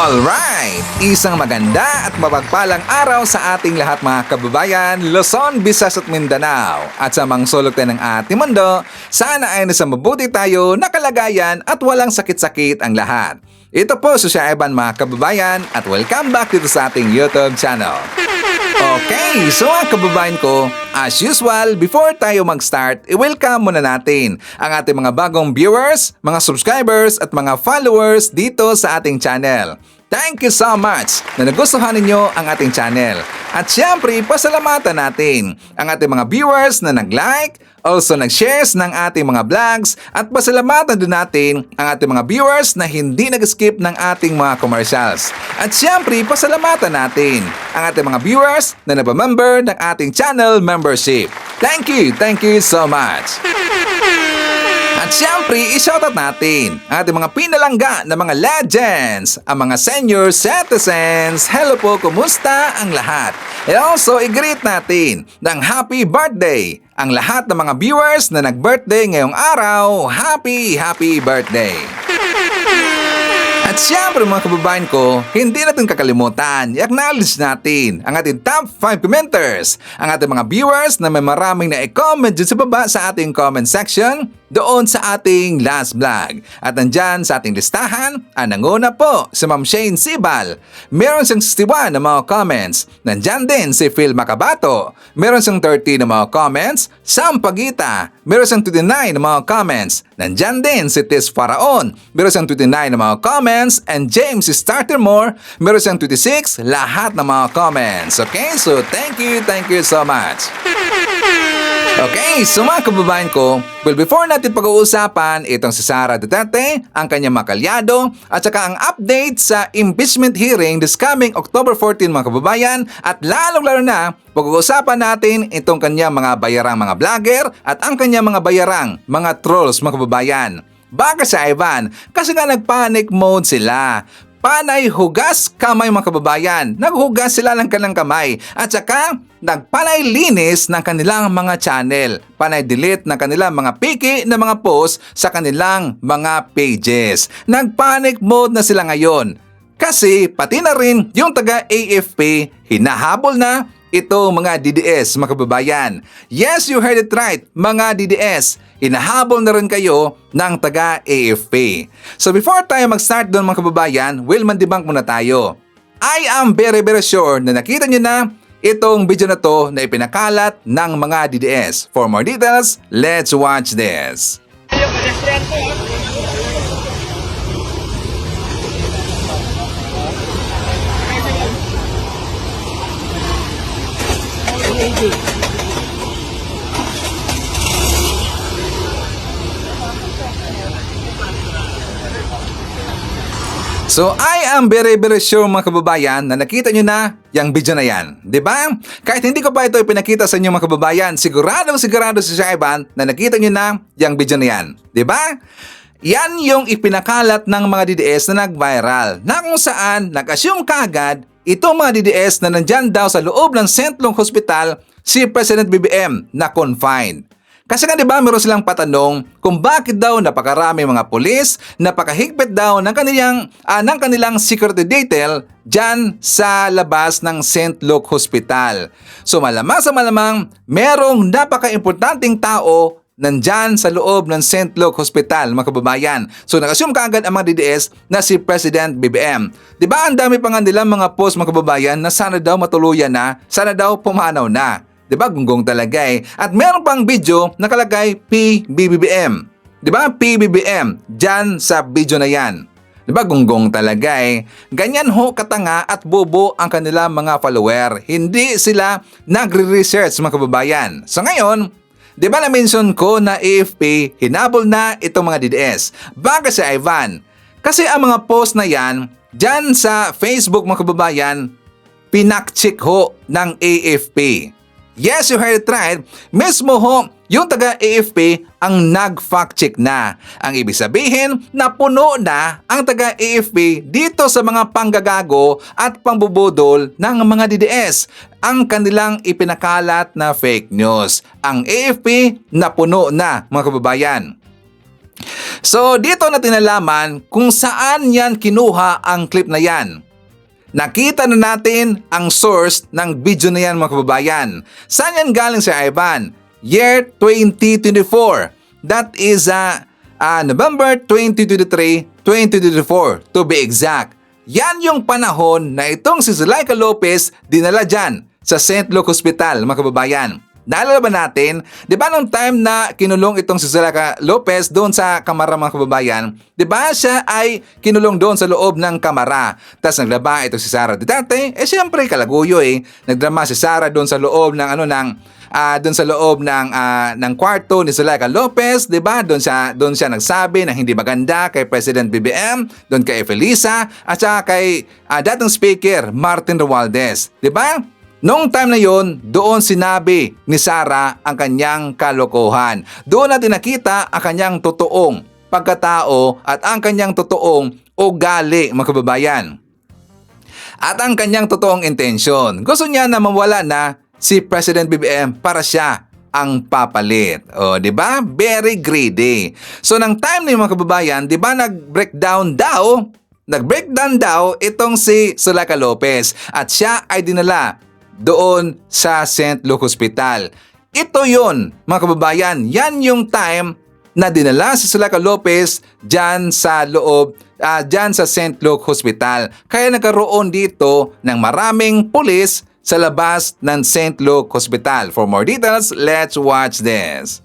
Alright! Isang maganda at mapagpalang araw sa ating lahat mga kababayan, Luzon, Visayas at Mindanao. At sa mga sulok ng ating mundo, sana ay nasa mabuti tayo na kalagayan at walang sakit-sakit ang lahat. Ito po si Sir Evan mga kababayan at welcome back dito sa ating YouTube channel. Okay, so mga kababayan ko, as usual, before tayo mag-start, i-welcome muna natin ang ating mga bagong viewers, mga subscribers at mga followers dito sa ating channel. Thank you so much na nagustuhan ninyo ang ating channel. At syempre, pasalamatan natin ang ating mga viewers na nag-like, also nag-shares ng ating mga vlogs at pasalamatan din natin ang ating mga viewers na hindi nag-skip ng ating mga commercials. At syempre, pasalamatan natin ang ating mga viewers na nabamember ng ating channel membership. Thank you so much! At syempre, i-shoutout natin ang ating mga pinalangga na mga legends, ang mga senior citizens. Hello po, kumusta ang lahat? And also, i-greet natin ng happy birthday ang lahat ng mga viewers na nag-birthday ngayong araw. Happy birthday! At syempre mga kababayan ko, hindi natin kakalimutan, i-acknowledge natin ang ating top 5 commenters, ang ating mga viewers na may maraming na i-comment dyan sa baba sa ating comment section doon sa ating last vlog. At nandyan sa ating listahan, ang nanguna po si Ma'am Shane Sibal. Meron siyang 61 na mga comments. Nandyan din si Phil Macabato. Meron siyang 30 na mga comments. Sam Pagita. Meron siyang 29 na mga comments. Nandyan din si Tis Faraon. Meron siyang 29 na mga comments. And James Startermore. Meron siyang 26 lahat ng mga comments. Okay, so thank you so much. Okay, so mga kababayan ko, well before natin pag-uusapan itong si Sara Duterte, ang kanyang mga kalyado, at saka ang update sa impeachment hearing this coming October 14 mga kababayan, at lalong-lalo na pag-uusapan natin itong kanyang mga bayarang mga vlogger at ang kanyang mga bayarang mga trolls mga kababayan. Baka sa Ivan, kasi nga nag-panic mode sila. Panay hugas kamay mga kababayan. Naghugas sila ng kanilang kamay at saka nagpanay linis ng kanilang mga channel. Panay delete ng kanilang mga piki na mga post sa kanilang mga pages. Nagpanic mode na sila ngayon. Kasi pati na rin yung taga AFP hinahabol na ito mga DDS mga kababayan. Yes, you heard it right mga DDS. Hinahabol na rin kayo ng taga AFP. So before tayo mag-start doon mga kababayan, will man-debunk muna tayo. I am very sure na nakita nyo na itong video na to na ipinakalat ng mga DDS. For more details, let's watch this. So I am very sure mga kababayan na nakita nyo na yung video na yan. Diba? Kahit hindi ko pa ito ipinakita sa inyo mga kababayan, sigurado si Sir Evan na nakita nyo na yung video na yan. Diba? Yan yung ipinakalat ng mga DDS na nag-viral na kung saan nag-assume kaagad itong mga DDS na nandyan daw sa loob ng St. Luke Hospital si President BBM na confined. Kasi nga diba meron silang patanong kung bakit daw napakarami mga pulis, napakahigpit daw ng kanilang security detail dyan sa labas ng St. Luke Hospital. So malamang sa malamang merong napaka-importanting tao nandyan sa loob ng St. Luke Hospital mga kababayan. So nag-assume kaagad ang mga DDS na si President BBM. Diba ang dami pa nga nilang mga post mga kababayan na sana daw matuluyan na, sana daw pumanaw na. Diba? Gunggong talaga eh. At meron pang video nakalagay PBBM. Diba? PBBM. Diyan sa video na yan. Diba? Gunggong talaga eh. Ganyan ho katanga at bobo ang kanilang mga follower. Hindi sila nagre-research mga kababayan. So ngayon, diba na-mention ko na AFP hinabol na itong mga DDS. Baka si Ivan. Kasi ang mga post na yan, diyan sa Facebook mga kababayan, pinakcheck ho ng AFP. Yes, you heard it right. Mismo ho, yung taga AFP ang nag-fact check na. Ang ibig sabihin na puno na ang taga AFP dito sa mga panggagago at pambubudol ng mga DDS. Ang kanilang ipinakalat na fake news. Ang AFP na puno na mga kababayan. So dito natin nalaman kung saan yan kinuha ang clip na yan. Nakita na natin ang source ng video na yan mga kababayan. Saan yan galing si Ivan? Year 2024. That is November 2023, 2024 to be exact. Yan yung panahon na itong si Zuleika Lopez dinala dyan sa St. Luke Hospital, mga kababayan. Naalala ba natin, di ba nung time na kinulong itong si Zuleika Lopez doon sa kamara, mga kababayan, di ba siya ay kinulong doon sa loob ng kamara. Tapos naglaba ito si Sara Duterte, siyempre kalaguyo nagdrama si Sara doon sa loob ng doon sa loob ng kwarto ni Zuleika Lopez, 'di ba? Doon siya nagsabi na hindi maganda kay President BBM, doon kay Felisa at saka kay dating speaker Martin Romualdez, 'di ba? Noong time na yon, doon sinabi ni Sara ang kanyang kalokohan. Doon natin nakita ang kanyang totoong pagkatao at ang kanyang totoong ugali, mga kababayan. At ang kanyang totoong intensyon. Gusto niya na mawala na si President BBM para siya ang papalit. O, di ba? Very greedy. So, nang time na yung mga kababayan, di ba nag-breakdown daw itong si Zuleika Lopez at siya ay dinala doon sa St. Luke Hospital. Ito yun, mga kababayan. Yan yung time na dinala si Zuleika Lopez dyan sa loob, dyan sa St. Luke Hospital. Kaya nagkaroon dito ng maraming pulis sa labas ng St. Luke Hospital. For more details, let's watch this.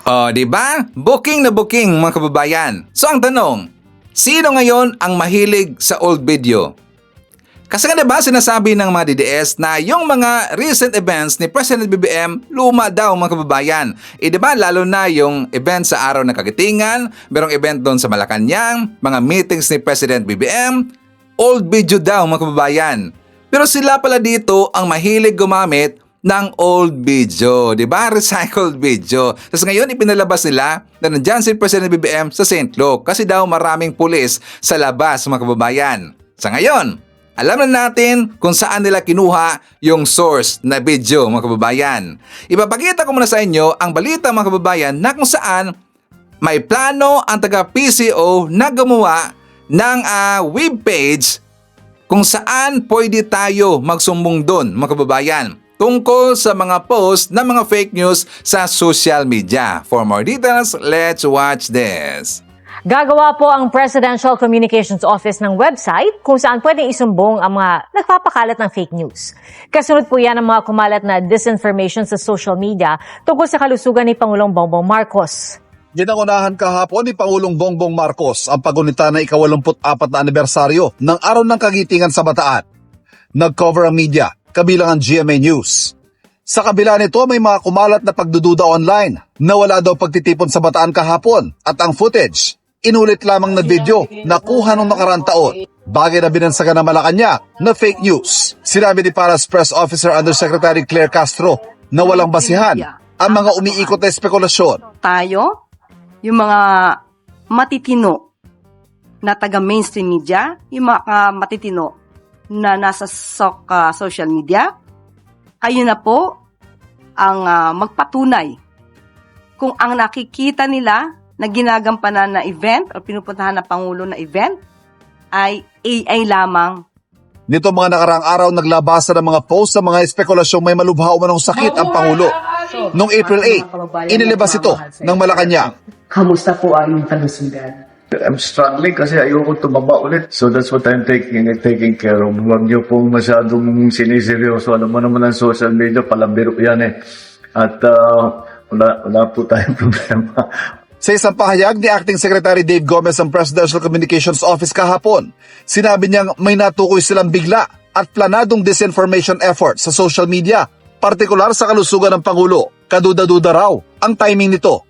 Oh, di ba? Booking na booking, mga kababayan. So ang tanong, sino ngayon ang mahilig sa old video? Kasi nga diba sinasabi ng mga DDS na yung mga recent events ni President BBM luma daw, mga kababayan. Diba lalo na yung event sa araw ng Kagitingan, merong event doon sa Malacanang, mga meetings ni President BBM, old video daw, mga kababayan. Pero sila pala dito ang mahilig gumamit ng old video, di ba? Recycled video. Tapos ngayon ipinalabas nila na nandyan si President BBM sa St. Luke kasi daw maraming pulis sa labas, mga kababayan. Sa ngayon, alam na natin kung saan nila kinuha yung source na video, mga kababayan. Ipapakita ko muna sa inyo ang balita, mga kababayan, na kung saan may plano ang taga-PCO na gumawa ng webpage kung saan pwede tayo magsumbong doon, mga kababayan, tungkol sa mga post na mga fake news sa social media. For more details, let's watch this. Gagawa po ang Presidential Communications Office ng website kung saan pwedeng isumbong ang mga nagpapakalat ng fake news. Kasunod po yan ang mga kumalat na disinformation sa social media tungkol sa kalusugan ni Pangulong Bongbong Marcos. Ginangunahan kahapon ni Pangulong Bongbong Marcos ang paggunita ng ika-84 na anibersaryo ng Araw ng Kagitingan sa Bataan. Nag-cover ang media, kabilang ang GMA News. Sa kabila nito, may mga kumalat na pagdududa online na wala daw pagtitipon sa Bataan kahapon at ang footage, inulit lamang na video na kuha nung nakaraang taon. Bagay na binansagan ng Malacanang na fake news. Sinabi ni Paras Press Officer Undersecretary Claire Castro na walang basihan ang mga umiikot na spekulasyon. Tayo, yung mga matitino na taga-mainstream media, yung mga matitino na nasa social media, kayo na po ang magpatunay kung ang nakikita nila na ginagampanan na event o pinupuntahan na Pangulo na event ay AI lamang. Nito mga nakaraang araw naglabasan ng mga post sa mga espekulasyong may malubha o manong sakit ang Pangulo. Noong April 8, inilabas ito ng Malacanang. Kamusta po ang kalusugan? I'm struggling kasi ayoko tumaba ulit. So that's what I'm taking care of. Huwag niyo pong masyadong siniseryoso. Alam mo naman ang social media, palabiro yan eh. At wala po tayong problema. Sa isang pahayag ni Acting Secretary Dave Gomez ng Presidential Communications Office kahapon, sinabi niyang may natukoy silang bigla at planadong disinformation effort sa social media, partikular sa kalusugan ng Pangulo. Kaduda-duda raw ang timing nito.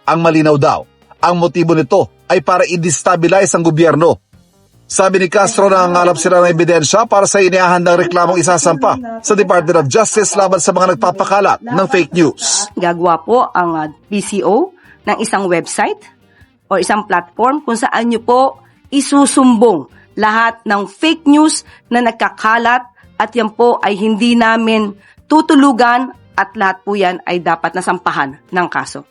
Ang malinaw daw, ang motibo nito ay para i-destabilize ang gobyerno. Sabi ni Castro na nangangalap sila ng ebidensya para sa inihahandang reklamong isasampa sa Department of Justice laban sa mga nagpapakalat ng fake news. Gagawa po ang PCO ng isang website o isang platform kung saan nyo po isusumbong lahat ng fake news na nagkakalat at yan po ay hindi namin tutulugan at lahat po yan ay dapat nasampahan ng kaso.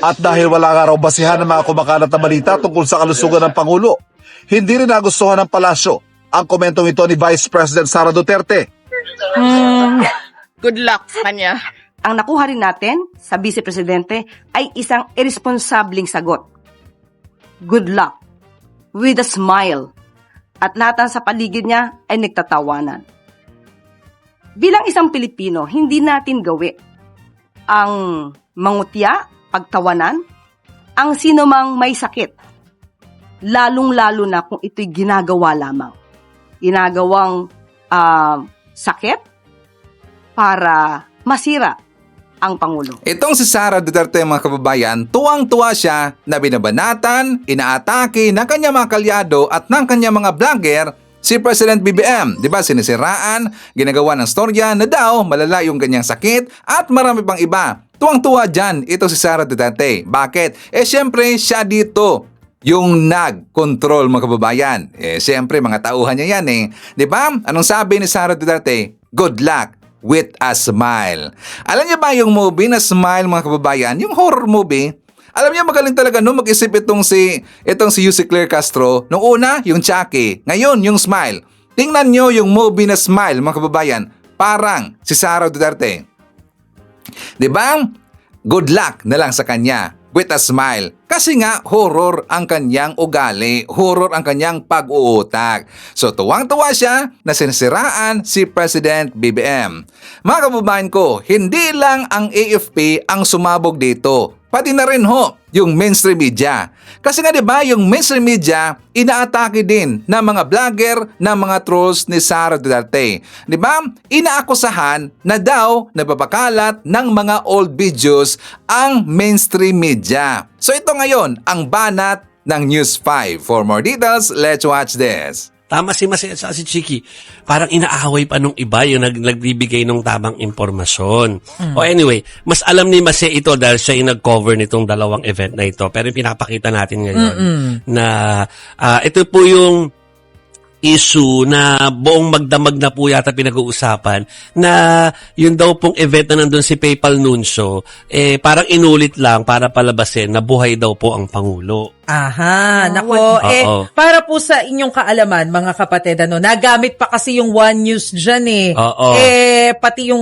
At dahil wala nga raw basihan ng mga kumakalat na balita tungkol sa kalusugan ng Pangulo, hindi rin nagustuhan ng palasyo ang komentong ito ni Vice President Sara Duterte. Good luck sa kanya. Ang nakuha rin natin sa Vice Presidente ay isang irresponsableng sagot. Good luck. With a smile. At lahat sa paligid niya ay nagtatawanan. Bilang isang Pilipino, hindi natin gawi ang mangutya, pagtawanan, ang sinumang may sakit. Lalong-lalo na kung ito'y ginagawa lamang. Ginagawang sakit para masira ang Pangulo. Itong si Sara Duterte, mga kababayan, tuwang-tuwa siya na binabanatan, inaatake ng kanyang mga kalyado at ng kanyang mga vlogger si President BBM. Diba, sinisiraan, ginagawa ng storya na daw malala yung kanyang sakit at marami pang iba. Tuwang-tuwa dyan ito si Sara Duterte. Bakit? Siyempre siya dito yung nag-control, mga kababayan. Siyempre mga tauhan niya yan eh. Diba? Anong sabi ni Sara Duterte? Good luck with a smile. Alam niyo ba yung movie na Smile, mga kababayan? Yung horror movie. Alam niyo, magaling talaga no mag-isip itong si Yussi Claire Castro. Nung una, yung Chucky. Ngayon, yung Smile. Tingnan niyo yung movie na Smile, mga kababayan. Parang si Sara Duterte. Diba? Good luck na lang sa kanya with a smile. Kasi nga, horror ang kanyang ugali, horror ang kanyang pag-uutak. So, tuwang-tuwa siya na sinisiraan si President BBM. Mga kababayan ko, hindi lang ang AFP ang sumabog dito. Pati na rin yung mainstream media. Kasi nga 'di ba, yung mainstream media inaatake din ng mga vlogger, ng mga trolls ni Sara Duterte. 'Di ba? Inaakusahan na daw nababakalat ng mga old videos ang mainstream media. So ito ngayon ang banat ng News 5. For more details, let's watch this. Tama si Mase at si Chiki. Parang inaaway pa nung iba yung nagbibigay ng tamang impormasyon. O anyway, mas alam ni Mase ito dahil siya yung nag-cover nitong dalawang event na ito. Pero yung pinapakita natin ngayon na ito po yung issue na buong magdamag na po yata pinag-uusapan na yun daw pong event na nandun si PayPal Nuncio, parang inulit lang para palabasin na buhay daw po ang Pangulo. Aha, nako. Oo. Para po sa inyong kaalaman, mga kapatid, nagamit pa kasi yung One News dyan Oo. pati yung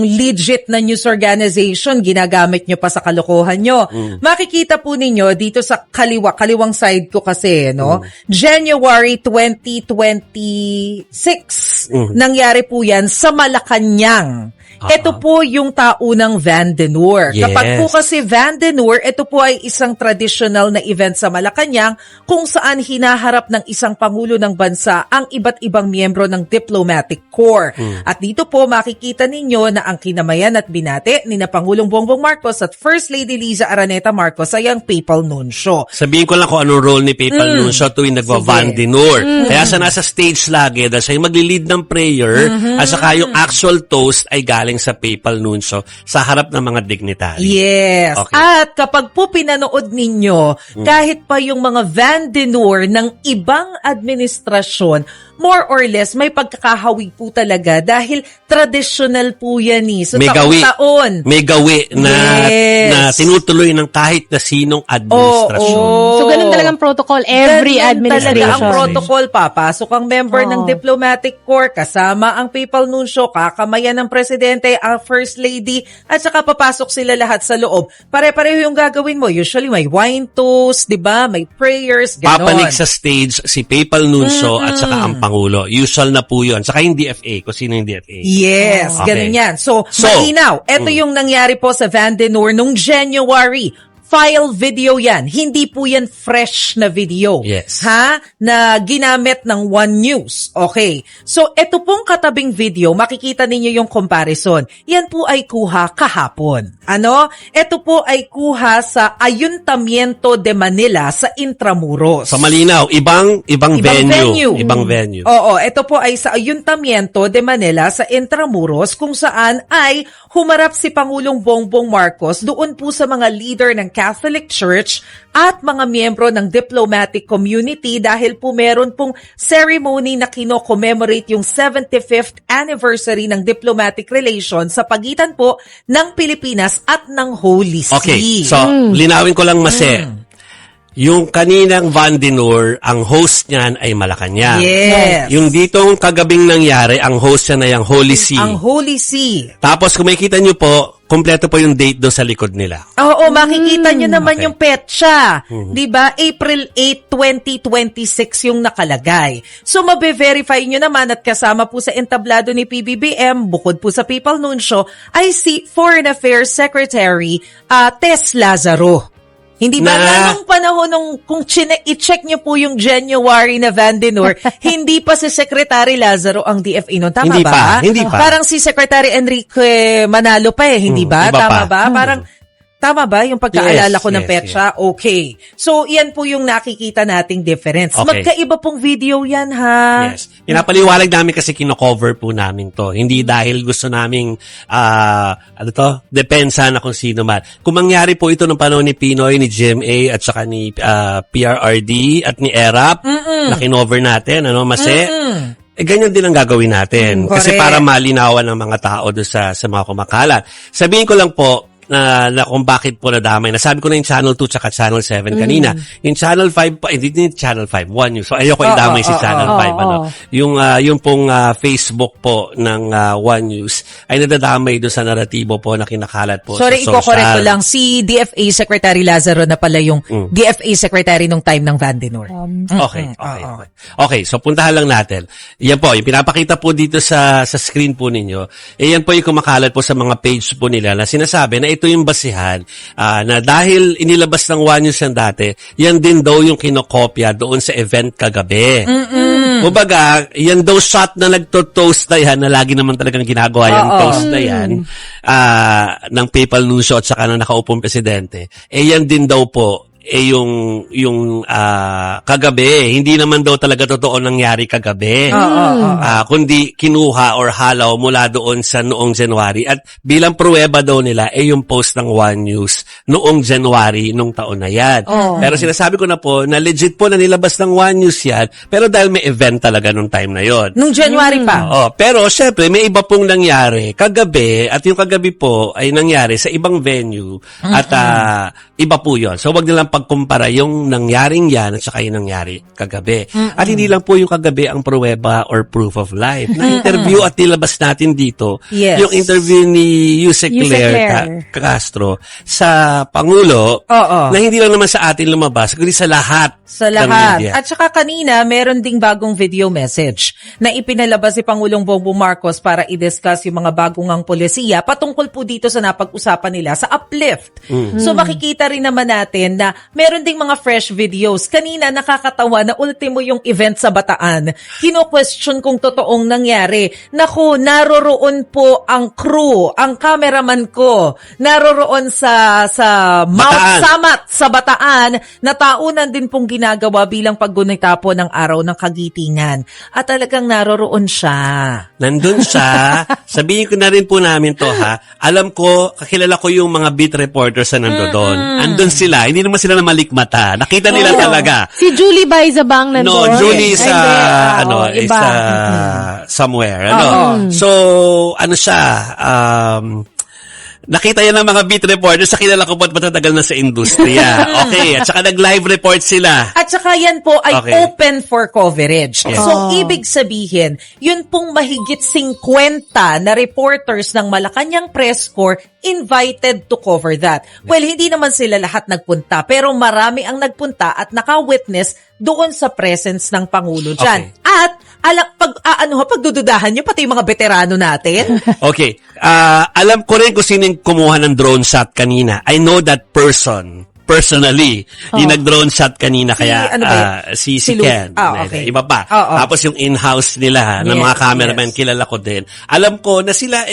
legit na news organization, ginagamit nyo pa sa kalokohan nyo. Makikita po ninyo dito sa kaliwang side ko kasi, January 2026, nangyari po yan sa Malacanang. Ito po yung taunang Vandenur. Yes. Kapag po kasi Vandenur, ito po ay isang traditional na event sa Malacanang kung saan hinaharap ng isang pangulo ng bansa ang iba't ibang miyembro ng diplomatic corps. At dito po makikita ninyo na ang kinamayan at binate ni na Pangulong Bongbong Marcos at First Lady Liza Araneta Marcos ay ang PayPal Nuncio. Sabihin ko lang kung anong role ni PayPal Nuncio tuwing nagva-Vandinur. Kaya siya nasa stage lagi dahil siya yung magli-lead ng prayer at saka yung actual toast ay galing sa PayPal Nuncio sa harap ng mga dignitary. Yes. Okay. At kapag po pinanood ninyo, kahit pa yung mga Vandenur ng ibang administrasyon, more or less may pagkakahawig po talaga dahil traditional po yan eh. So May gawi. taon-taon. May gawi na, Yes. na tinutuloy ng kahit na sinong administrasyon. Oo. So, ganun talagang protocol every Ganun administration. talaga ang protocol. Papasok ang member Oo. ng diplomatic corps, kasama ang papal nuncio, kakamayan ng presidente, ang first lady, at saka papasok sila lahat sa loob. Pare-pareho yung gagawin mo. Usually may wine toast, di ba? May prayers, ganon. Papanig sa stage si Papal Nuncio at saka ang Pangulo. Usual na po yun. Saka yung DFA, kung sino yung DFA. Yes, Okay. ganun yan. So, So, malinaw. Ito yung nangyari po sa Van den Noor nung January. File video yan. Hindi po yan fresh na video. Yes. Ha? Na ginamit ng One News. Okay. So, ito pong katabing video, makikita ninyo yung comparison. Yan po ay kuha kahapon. Ano? Ito po ay kuha sa Ayuntamiento de Manila sa Intramuros. So malinaw, ibang venue. Ibang venue. Oo, ito po ay sa Ayuntamiento de Manila sa Intramuros kung saan ay humarap si Pangulong Bongbong Marcos doon po sa mga leader ng Catholic Church at mga miyembro ng diplomatic community dahil po meron pong ceremony na kino-commemorate yung 75th anniversary ng diplomatic relations sa pagitan po ng Pilipinas at ng Holy See. Okay, so linawin ko lang yung kaninang Van den Noor, ang host niyan ay Malacanang. Yes. Yung ditong kagabing nangyari, ang host niya ay ang Holy See. Ang Holy See. Tapos kung makikita nyo po, kompleto po yung date doon sa likod nila. Oo, makikita nyo naman Okay. yung petsa. 'Di ba? April 8, 2026 yung nakalagay. So mabe-verify nyo naman at kasama po sa entablado ni PBBM, bukod po sa Papal Nuncio, ay si Foreign Affairs Secretary Tess Lazaro. Hindi ba Na- nung panahon kung i-check nyo po yung January na Van den Noor, hindi pa si Secretary Lazaro ang DFA noon. Tama Hindi ba? pa, hindi pa. Parang si Secretary Enrique Manalo pa hindi ba? iba Tama pa. ba? Parang tama ba yung pagkaalala ko ng yes, petsa? Okay. So, yan po yung nakikita nating difference. Okay. Magkaiba pong video yan, ha? Yes. Pinapaliwalag namin kasi kino-cover po namin to. Hindi dahil gusto naming, depensa na kung sino man. Kung mangyari po ito ng panahon ni Pinoy, ni GMA, at saka ni PRRD, at ni ERAP, na kinover natin, Mase? Ganyan din ang gagawin natin. Kasi Correct. para malinawan ng mga tao doon sa mga kumakalat. Sabihin ko lang po, na kung bakit po nadamay. Nasabi ko na yung Channel 2 tsaka Channel 7 kanina. Yung Channel 5 pa, hindi din Channel 5, One News. So ayoko idamay si Channel 5. Yung pong Facebook po ng One News ay nadadamay doon sa naratibo po na kinakalat po Sorry, sa social. iko-correct ko lang. Si DFA Secretary Lazaro na pala yung DFA Secretary nung time ng Van den Noor. Okay. Okay, so puntahan lang natin. Yan po, yung pinapakita po dito sa screen po ninyo, yan po yung kumakalat po sa mga page po nila na sinasabi na ito yung basihan na dahil inilabas ng One News yan dati, yan din daw yung kinokopya doon sa event kagabi. Kumbaga, yan daw shot na nagto-toast na yan, na lagi naman talagang ginagawa yung toast na yan, ng Papal Nuncio at saka ng nakaupong presidente. Yan din daw po, yung kagabi, hindi naman daw talaga totoo nangyari kagabi. Kundi kinuha or halaw mula doon sa noong January. At bilang pruweba daw nila, yung post ng One News noong January nung taon na yan. Pero sinasabi ko na po, na legit po na nilabas ng One News yan, pero dahil may event talaga nung time na yon. Nung January pa. Pero syempre, may iba pong nangyari kagabi, at yung kagabi po ay nangyari sa ibang venue, at iba po yon. So wag nilang pagkumpara yung nangyaring yan at saka yung nangyari kagabi. At hindi lang po yung kagabi ang pruweba or proof of life. Na-interview at nilabas natin dito, Yes. yung interview ni Yusek Claire Castro sa Pangulo, na hindi lang naman sa atin lumabas, kundi sa lahat. Sa ng lahat. media. At saka kanina, meron ding bagong video message na ipinalabas si Pangulong Bongbong Marcos para i-discuss yung mga bagong ang polisiya patungkol po dito sa napag-usapan nila sa uplift. So makikita rin naman natin na meron ding mga fresh videos. Kanina nakakatawa na ultimo yung event sa Bataan. Kino-question kung totoong nangyari. Naku, naroroon po ang crew, ang cameraman ko. Naroroon sa Mount Bataan. Samat sa Bataan na taunan din pong ginagawa bilang paggunita po ng araw ng kagitingan. At talagang naroroon siya. Nandun siya. Sabihin ko na rin po namin to, ha. Alam ko, kakilala ko yung mga beat reporters na nandoon. Andun sila. Hindi naman sila sila na malikmata. Nakita nila talaga. Si Julie ba isa bang nandun? No, Julie is Ay, hindi. is Iba. somewhere. So, ano siya, nakita yan ng mga beat reporters sa kilala ko ba't matatagal na sa industriya. Okay, at saka nag-live report sila. At saka yan po ay Okay. open for coverage. Yes. So, ibig sabihin, yun pong mahigit 50 na reporters ng Malacanang Press Corps invited to cover that. Well, hindi naman sila lahat nagpunta, pero marami ang nagpunta at naka-witness doon sa presence ng Pangulo dyan. Okay. At, pagdududahan nyo, pati yung mga veterano natin. Okay. Alam ko rin kung sino yung kumuha ng drone shot kanina. I know that person. Personally, yung nag-drone shot kanina, kaya ano ba si Lu- Ken. okay. Iba pa. Oo. Tapos yung in-house nila ng Yes, mga cameraman, yes. kilala ko din. Alam ko na sila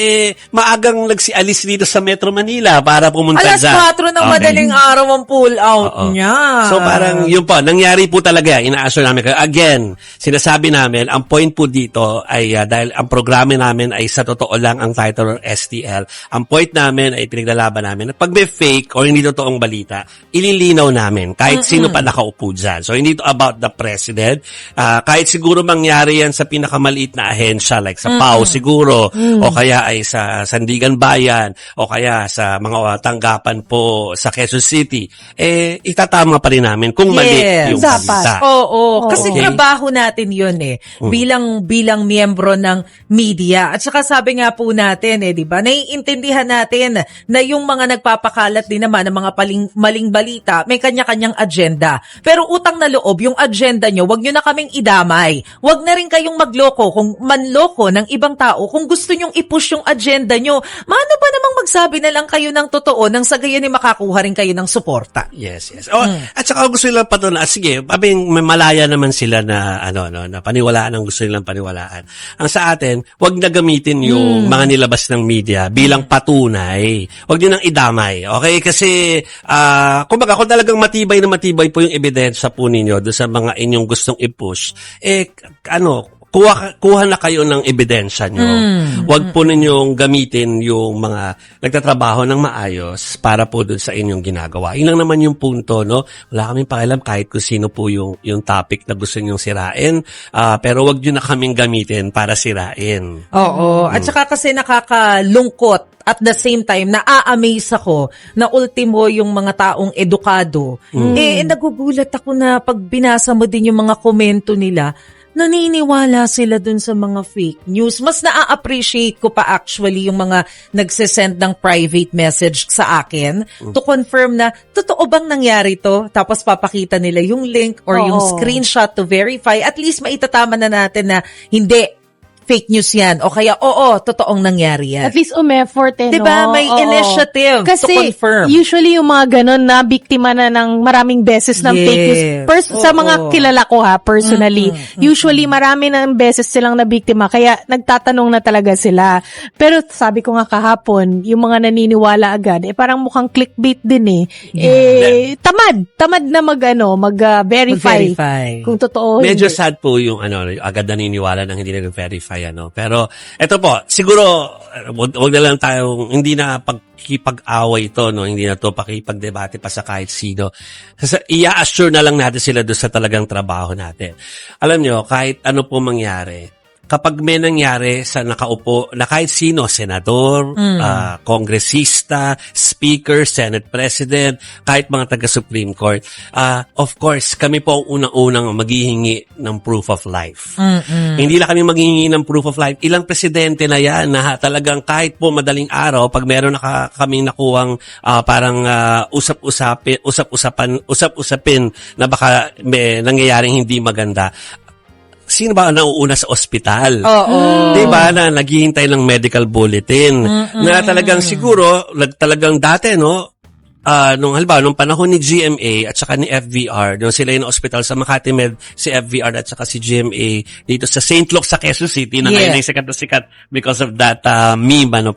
maagang nagsialis dito sa Metro Manila para pumunta Alas dyan. 4 ng madaling araw ang pull out Oo. niya. So parang yun po, nangyari po talaga, ina-assure namin. Again, sinasabi namin, ang point po dito ay dahil ang programa namin ay sa totoo lang ang title or STL, ang point namin ay pinaglalaban namin na pag may fake or hindi totoong balita, ililinaw namin kahit sino pa nakaupo dyan. So hindi to about the president. Kahit siguro mangyari yan sa pinakamaliit na ahensya like sa PAO siguro o kaya ay sa Sandigan Bayan o kaya sa mga tanggapan po sa Quezon City, itatama pa rin namin kung mali yung balita. Oo, kasi Okay. trabaho natin yun bilang miyembro ng media. At saka sabi nga po natin, di ba, naiintindihan natin na yung mga nagpapakalat din naman ng mga maling balita, may kanya-kanyang agenda. Pero utang na loob, yung agenda nyo, wag nyo na kaming idamay. Wag na rin kayong magloko kung manloko ng ibang tao. Kung gusto nyong i-push yung agenda nyo, maano ba namang magsabi na lang kayo ng totoo nang sa gayon ay makakuha rin kayo ng suporta? Yes. At saka gusto nilang patunayan, sige, may malaya naman sila na na paniwalaan ang gusto nilang paniwalaan. Ang sa atin, wag na gamitin yung mga nilabas ng media bilang patunay. Wag niyo nang idamay. Okay? Kasi kumbaga kung talagang matibay po yung ebidensya po ninyo doon sa mga inyong gustong i-push, kuha na kayo ng ebidensya nyo. Huwag po ninyong gamitin yung mga nagtatrabaho ng maayos para po doon sa inyong ginagawa. Yun lang naman yung punto, no? Wala kaming pakialam kahit kung sino po yung topic na gusto nyong sirain, pero huwag nyo na kaming gamitin para sirain. Oo. At saka kasi nakakalungkot at the same time, na-amaze ako na ultimo yung mga taong edukado. Nagugulat ako na pag binasa mo din yung mga komento nila, naniniwala sila dun sa mga fake news. Mas na-appreciate ko pa actually yung mga nagsesend ng private message sa akin to confirm na totoo bang nangyari to? Tapos papakita nila yung link or yung screenshot to verify. At least maitatama na natin na hindi fake news yan. O kaya, totoong nangyari yan. At least umeffort no? Diba? May initiative Kasi to confirm. usually yung mga ganun na biktima na ng maraming beses ng fake news. Sa mga kilala ko personally, usually marami ng beses silang nabiktima kaya nagtatanong na talaga sila. Pero sabi ko nga kahapon, yung mga naniniwala agad, parang mukhang clickbait din tamad na mag-verify kung totoo. Medyo sad po yung agad naniniwala nang hindi nag-verify. Pero eto po, siguro wag na lang tayo, hindi na pagkipag-away ito, no? Hindi na to pakipag-debate pa sa kahit sino. I-assure na lang natin sila doon sa talagang trabaho natin. Alam nyo, kahit ano po mangyari, kapag may nangyari sa nakaupo na kahit sino, senador, kongresista, speaker, Senate President, kahit mga taga-Supreme Court, of course, kami po ang unang-unang maghihingi ng proof of life. Hindi lang kami maghihingi ng proof of life. Ilang presidente na yan na talagang kahit po madaling araw, pag meron kaming nakuhang usap-usapin na baka may nangyayaring hindi maganda, sino ba nauuna sa ospital? Diba? Na naghihintay ng medical bulletin. Na talagang siguro, talagang dati, no? Nung panahon ni GMA at saka ni FVR, nung sila yung ospital sa Makati Med, si FVR at saka si GMA dito sa St. Luke sa Quezon City, na ngayon ay sikat na sikat because of that meme, na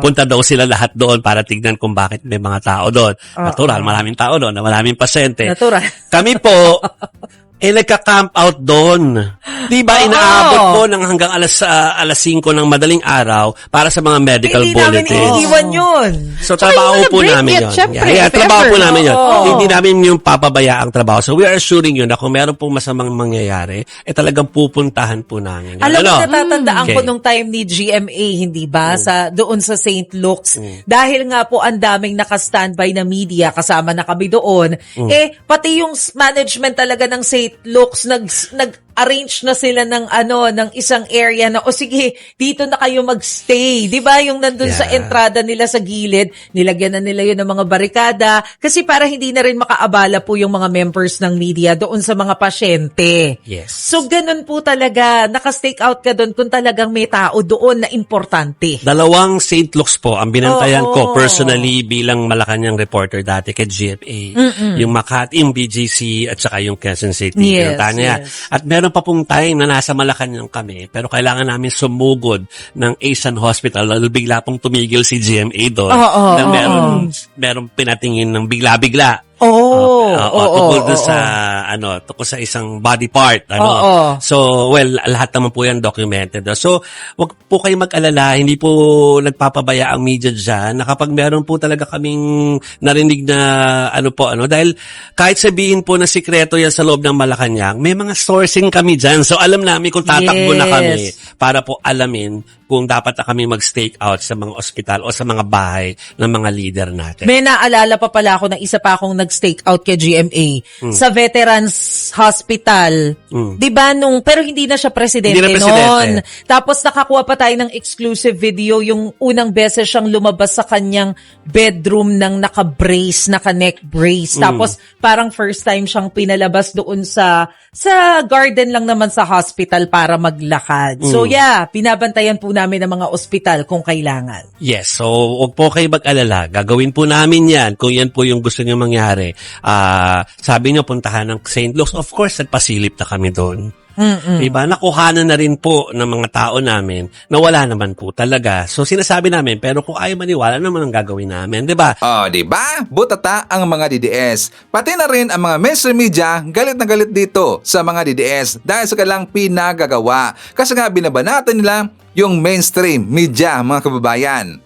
punta daw sila lahat doon para tignan kung bakit may mga tao doon. Natural, maraming tao doon, na maraming pasyente. Natural. Kami po, nagka-camp out doon. Di ba, inaabot po ng hanggang alas 5 ng madaling araw para sa mga medical Hindi namin bulletin. iiwan yun. So, Tsaka trabaho yung po break namin it, yun. syempre, Trabaho if po ever. namin yun. Oo. Hindi namin yung papabaya ang trabaho. So, we are assuring you na kung meron pong masamang mangyayari, talagang pupuntahan po namin. Yun. Alam mo, natatandaan ko Okay. nung time ni GMA, hindi ba? Doon sa St. Luke's. Dahil nga po ang daming naka-standby na media, kasama na kami doon. Pati yung management talaga ng St. Luke's, nag-arrange na sila ng isang area na, sige, dito na kayo magstay. Di ba? Yung nandun sa entrada nila sa gilid, nilagyan na nila yun ng mga barikada. Kasi para hindi na rin makaabala po yung mga members ng media doon sa mga pasyente. Yes. So, ganun po talaga. Naka-stake out ka doon kung talagang may tao doon na importante. 2 St. Luke's po ang binantayan Oo. ko personally bilang Malacanang reporter dati kay GFA. Yung Makati, yung BGC at saka yung Quezon City. Yes, Pinuntahan niya. yes. At meron pa pong time na nasa Malacanang kami pero kailangan namin sumugod ng Asian Hospital dahil bigla pong tumigil si GMA doon. Na meron pinatingin ng bigla-bigla. Tungkol dun sa tungkol sa isang body part. So, lahat naman po yan documented. So, wag po kayo mag-alala, hindi po nagpapabaya ang media dyan na kapag meron po talaga kaming narinig na dahil kahit sabihin po na sikreto yan sa loob ng Malacanang, may mga sourcing kami dyan. So, alam namin kung tatakbo na kami para po alamin kung dapat na kami mag-stake out sa mga ospital o sa mga bahay ng mga leader natin. May naalala pa pala ako ng isa pa akong nag-stake out kay GMA sa Veterans Hospital. Di ba pero hindi na siya presidente, Hindi na presidente. noon. Tapos nakakuha pa tayo ng exclusive video yung unang beses siyang lumabas sa kanyang bedroom ng naka-brace, naka-neck brace. Tapos parang first time siyang pinalabas doon sa garden lang naman sa hospital para maglakad. So binabantayan po namin ng mga ospital kung kailangan. Yes, so huwag po kayo mag-alala. Gagawin po namin yan kung yan po yung gusto niyo mangyari. Sabi niyo puntahan ng St. Luke's. Of course, nagpasilip na kami doon. Diba? Nakuhanan na rin po ng mga tao namin na wala naman po talaga. So sinasabi namin, pero kung ayaw maniwala naman ang gagawin namin, diba? Diba? Butata ang mga DDS. Pati na rin ang mga mainstream media galit na galit dito sa mga DDS dahil sa kanilang pinagagawa. Kasi nga binabanatan nila yung mainstream media, mga kababayan.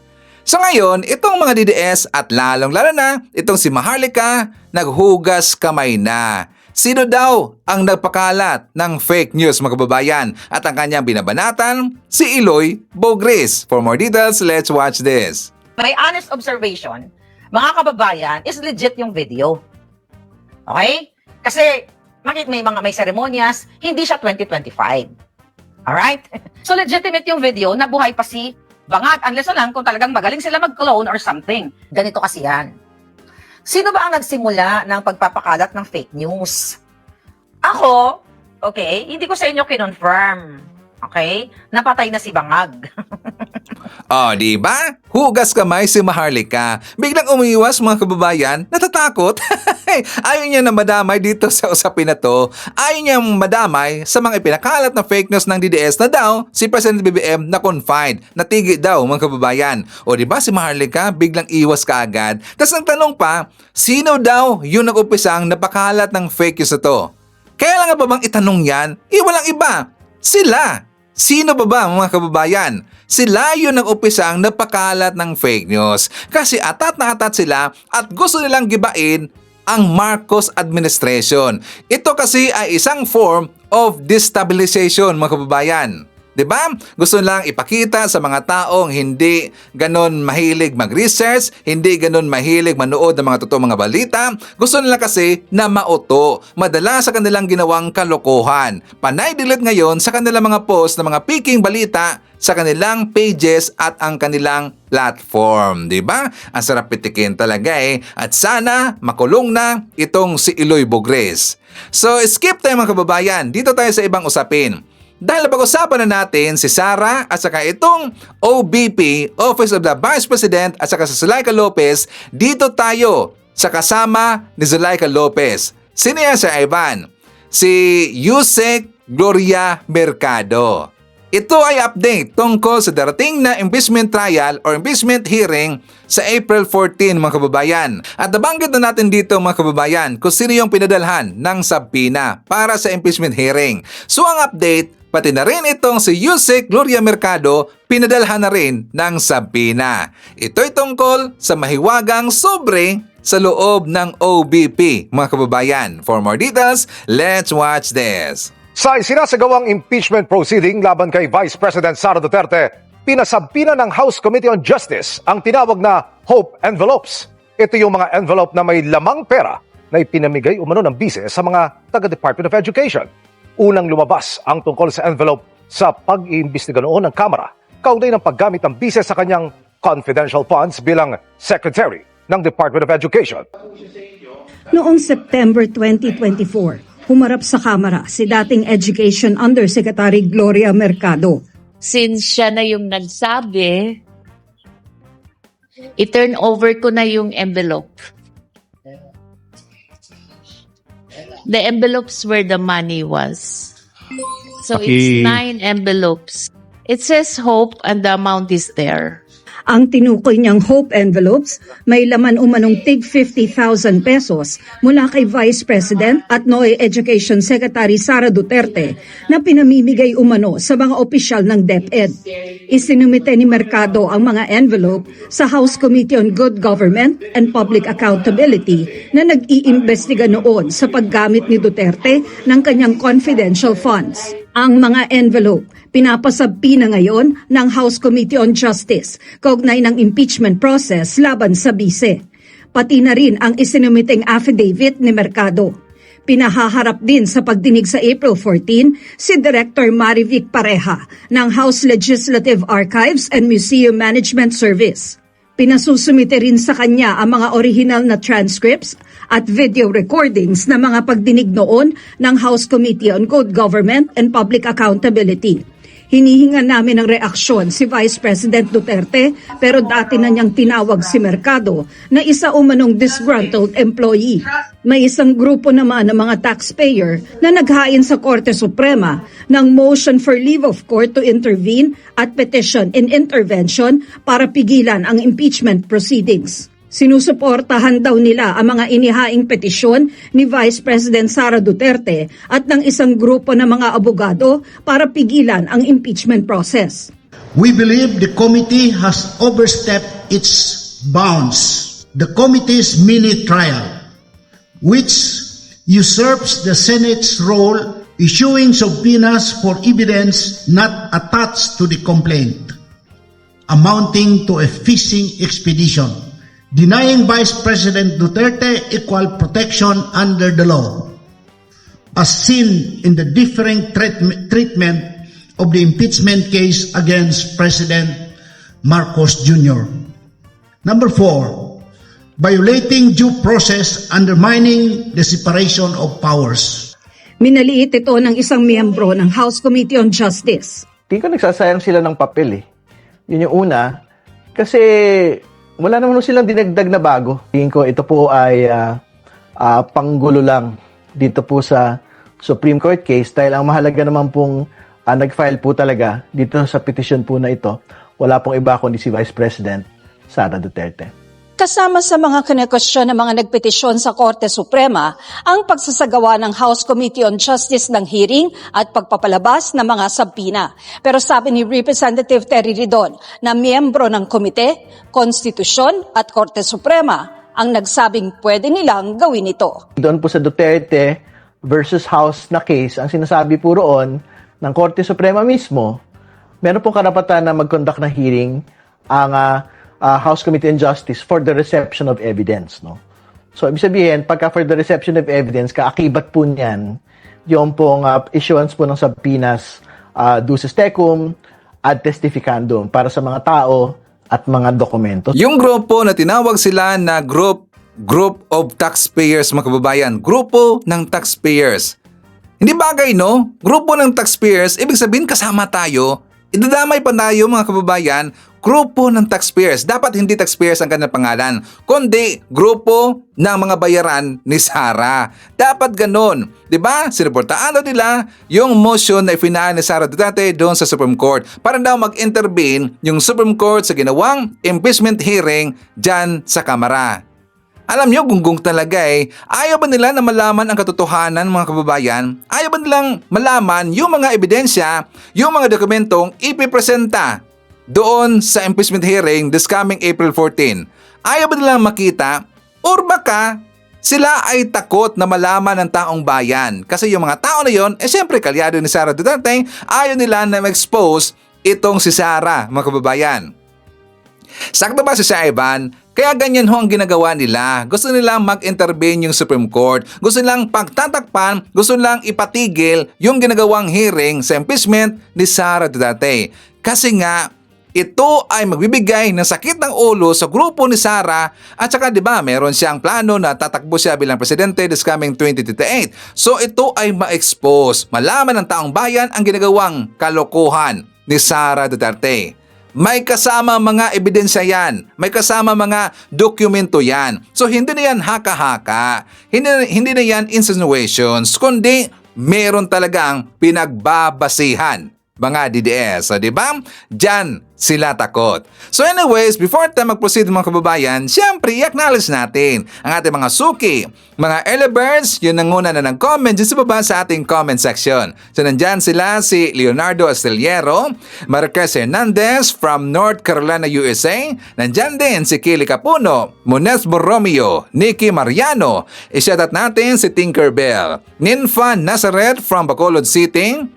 So ngayon, itong mga DDS at lalong-lalo na itong si Maharlika, naghugas kamay na. Sino daw ang nagpakalat ng fake news, mga kababayan? At ang kanyang binabanatan, si Eloy Bogris. For more details, let's watch this. My honest observation, mga kababayan, is legit yung video. Okay? Kasi may seremonyas, hindi siya 2025. Alright? So legitimate yung video na buhay pa si Bangat, unless lang kung talagang magaling sila mag-clone or something. Ganito kasi yan. Sino ba ang nagsimula ng pagpapakalat ng fake news? Ako, okay, hindi ko sa inyo kinonfirm. Okay? Napatay na si Bangag. Diba? Hugas kamay si Maharlika. Biglang umiwas, mga kababayan, natatakot. Ayaw niya na madamay dito sa usapin na to. Ayaw niya madamay sa mga ipinakalat na fake news ng DDS na daw si President BBM na confined, natigil daw, mga kababayan. Diba si Maharlika biglang iwas kaagad. Tapos ang tanong pa, sino daw yung nag-umpisang napakalat ng fake news na to? Kaya lang nga ba bang itanong yan? Walang iba. Sila. Sino ba mga kababayan? Sila yung nag-umpisang napakalat ng fake news. Kasi atat na atat sila at gusto nilang gibain ang Marcos administration. Ito kasi ay isang form of destabilization, mga kababayan. Diba? Gusto lang ipakita sa mga taong hindi ganon mahilig mag-research, hindi ganon mahilig manood ng mga totoong mga balita. Gusto nila kasi na mauto, madala sa kanilang ginawang kalokohan. Panay delete ngayon sa kanilang mga post ng mga peking balita sa kanilang pages at ang kanilang platform. Diba? Ang sarap pitikin talaga At sana makulong na itong si Eloy Bogris. So skip tayo, mga kababayan. Dito tayo sa ibang usapin. Dahil pag-usapan na natin si Sara at saka itong OBP, Office of the Vice President at saka si Zulaika Lopez, dito tayo sa kasama ni Zulaika Lopez. Sino yan, Sir Ivan? Si Yusek Gloria Mercado. Ito ay update tungkol sa darating na impeachment trial or impeachment hearing sa April 14 mga kababayan. At nabanggit na natin dito mga kababayan kung sino yung pinadalhan ng subpoena para sa impeachment hearing. So ang update, pati na rin itong si Yusek Gloria Mercado, pinadalhan na rin ng subpoena. Ito'y tungkol sa mahiwagang sobre sa loob ng OBP mga kababayan. For more details, let's watch this. Sa isinasagawang impeachment proceeding laban kay Vice President Sara Duterte, pinasabpina ng House Committee on Justice ang tinawag na Hope Envelopes. Ito yung mga envelope na may lamang pera na ipinamigay umano ng bise sa mga taga-Department of Education. Unang lumabas ang tungkol sa envelope sa pag-iimbestiga noon ng Kamara kaugnay ng paggamit ng bise sa kanyang confidential funds bilang Secretary ng Department of Education. Noong September 2024, humarap sa Kamara si dating Education Undersecretary Gloria Mercado. Since siya na yung nagsabi, i-turn over ko na yung envelope. The envelopes where the money was. So it's 9 envelopes. It says hope and the amount is there. Ang tinukoy niyang Hope Envelopes may laman umanong tig 50,000 pesos mula kay Vice President at NOE Education Secretary Sara Duterte na pinamimigay umano sa mga opisyal ng DepEd. Isinumite ni Mercado ang mga envelope sa House Committee on Good Government and Public Accountability na nag-iimbestiga noon sa paggamit ni Duterte ng kanyang confidential funds. Ang mga envelope pinapasabpina ngayon ng House Committee on Justice kaugnay ng impeachment process laban sa bise. Pati na rin ang isinumiteng affidavit ni Mercado. Pinahaharap din sa pagdinig sa April 14 si Director Marivic Pareja ng House Legislative Archives and Museum Management Service. Pinasusumite rin sa kanya ang mga original na transcripts at video recordings na mga pagdinig noon ng House Committee on Good Government and Public Accountability. Hinihinga namin ng reaksyon si Vice President Duterte pero dati na niyang tinawag si Mercado na isa umanong disgruntled employee. May isang grupo naman ng mga taxpayer na naghain sa Korte Suprema ng motion for leave of court to intervene at petition in intervention para pigilan ang impeachment proceedings. Sinusuportahan daw nila ang mga inihaing petisyon ni Vice President Sara Duterte at ng isang grupo ng mga abogado para pigilan ang impeachment process. We believe the committee has overstepped its bounds. The committee's mini trial, which usurps the Senate's role issuing subpoenas for evidence not attached to the complaint, amounting to a fishing expedition, denying Vice President Duterte equal protection under the law, as seen in the differing treatment of the impeachment case against President Marcos Jr. Number 4, violating due process, undermining the separation of powers. Minaliit ito ng isang miyembro ng House Committee on Justice. Tingin ko nagsasayang sila ng papel eh. Yun yung una. Kasi wala naman silang dinagdag na bago. Tingin ko ito po ay panggulo lang dito po sa Supreme Court case dahil ang mahalaga naman pong nag-file po talaga dito sa petition po na ito, wala pong iba kundi si Vice President Sara Duterte. Kasama sa mga kinekosyon ng mga nagpetisyon sa Korte Suprema ang pagsasagawa ng House Committee on Justice ng hearing at pagpapalabas ng mga sabpina. Pero sabi ni Representative Terry Ridon na miyembro ng Komite, Konstitusyon at Korte Suprema ang nagsabing pwede nilang gawin ito. Doon po sa Duterte versus House na case, ang sinasabi po roon ng Korte Suprema mismo, meron pong karapatan na mag-conduct ng hearing ang House Committee on Justice for the reception of evidence, no? So, ibig sabihin, pagka for the reception of evidence, kaakibat po niyan yung pong issuance po ng subpoenas duces tecum ad testificandum para sa mga tao at mga dokumento. Yung grupo na tinawag sila na group of taxpayers mga kababayan, grupo ng taxpayers. Hindi bagay no? Grupo ng taxpayers, ibig sabihin kasama tayo Idadamay pa tayo mga kababayan, grupo ng taxpayers. Dapat hindi taxpayers ang kanilang pangalan, kundi grupo ng mga bayaran ni Sara. Dapat ganun. Diba? Sinuportaan nila yung motion na ifinaan ni Sara Duterte doon sa Supreme Court para daw mag-intervene yung Supreme Court sa ginawang impeachment hearing dyan sa Kamara. Alam nyo, gunggong talaga eh. Ayaw ba nila na malaman ang katotohanan mga kababayan? Ayaw ba nilang malaman yung mga ebidensya, yung mga dokumentong ipipresenta doon sa impeachment hearing this coming April 14? Ayaw ba nilang makita? Or baka sila ay takot na malaman ng taong bayan? Kasi yung mga tao na yon, syempre kalyado ni Sara Duterte, ayaw nila na ma-expose itong si Sara mga kababayan. Sakto ba si Ivan? Kaya ganyan ho ang ginagawa nila. Gusto nilang mag-intervene yung Supreme Court. Gusto nilang pagtatakpan, gusto nilang ipatigil yung ginagawang hearing sa impeachment ni Sara Duterte. Kasi nga, ito ay magbibigay ng sakit ng ulo sa grupo ni Sara at saka 'di ba meron siyang plano na tatakbo siya bilang presidente this coming 2028. So ito ay ma-expose, malaman ng taong bayan ang ginagawang kalokohan ni Sara Duterte. May kasama mga ebidensya yan. May kasama mga dokumento yan. So hindi na yan haka-haka. Hindi na yan insinuations, kundi meron talagang pinagbabasihan mga DDS. So, di ba? Diyan sila takot. So anyways, before tayo mag-proceed mga kababayan, syempre i-acknowledge natin ang ating mga suki, mga early birds, yun ang una na nag-comment dyan sa baba sa ating comment section. So nandyan sila si Leonardo Astillero, Marquez Hernandez from North Carolina, USA. Nandyan din si Kili Capuno, Mones Borromeo, Nikki Mariano. I-shoutout natin si Tinkerbell, Ninfa Nazareth from Bacolod City.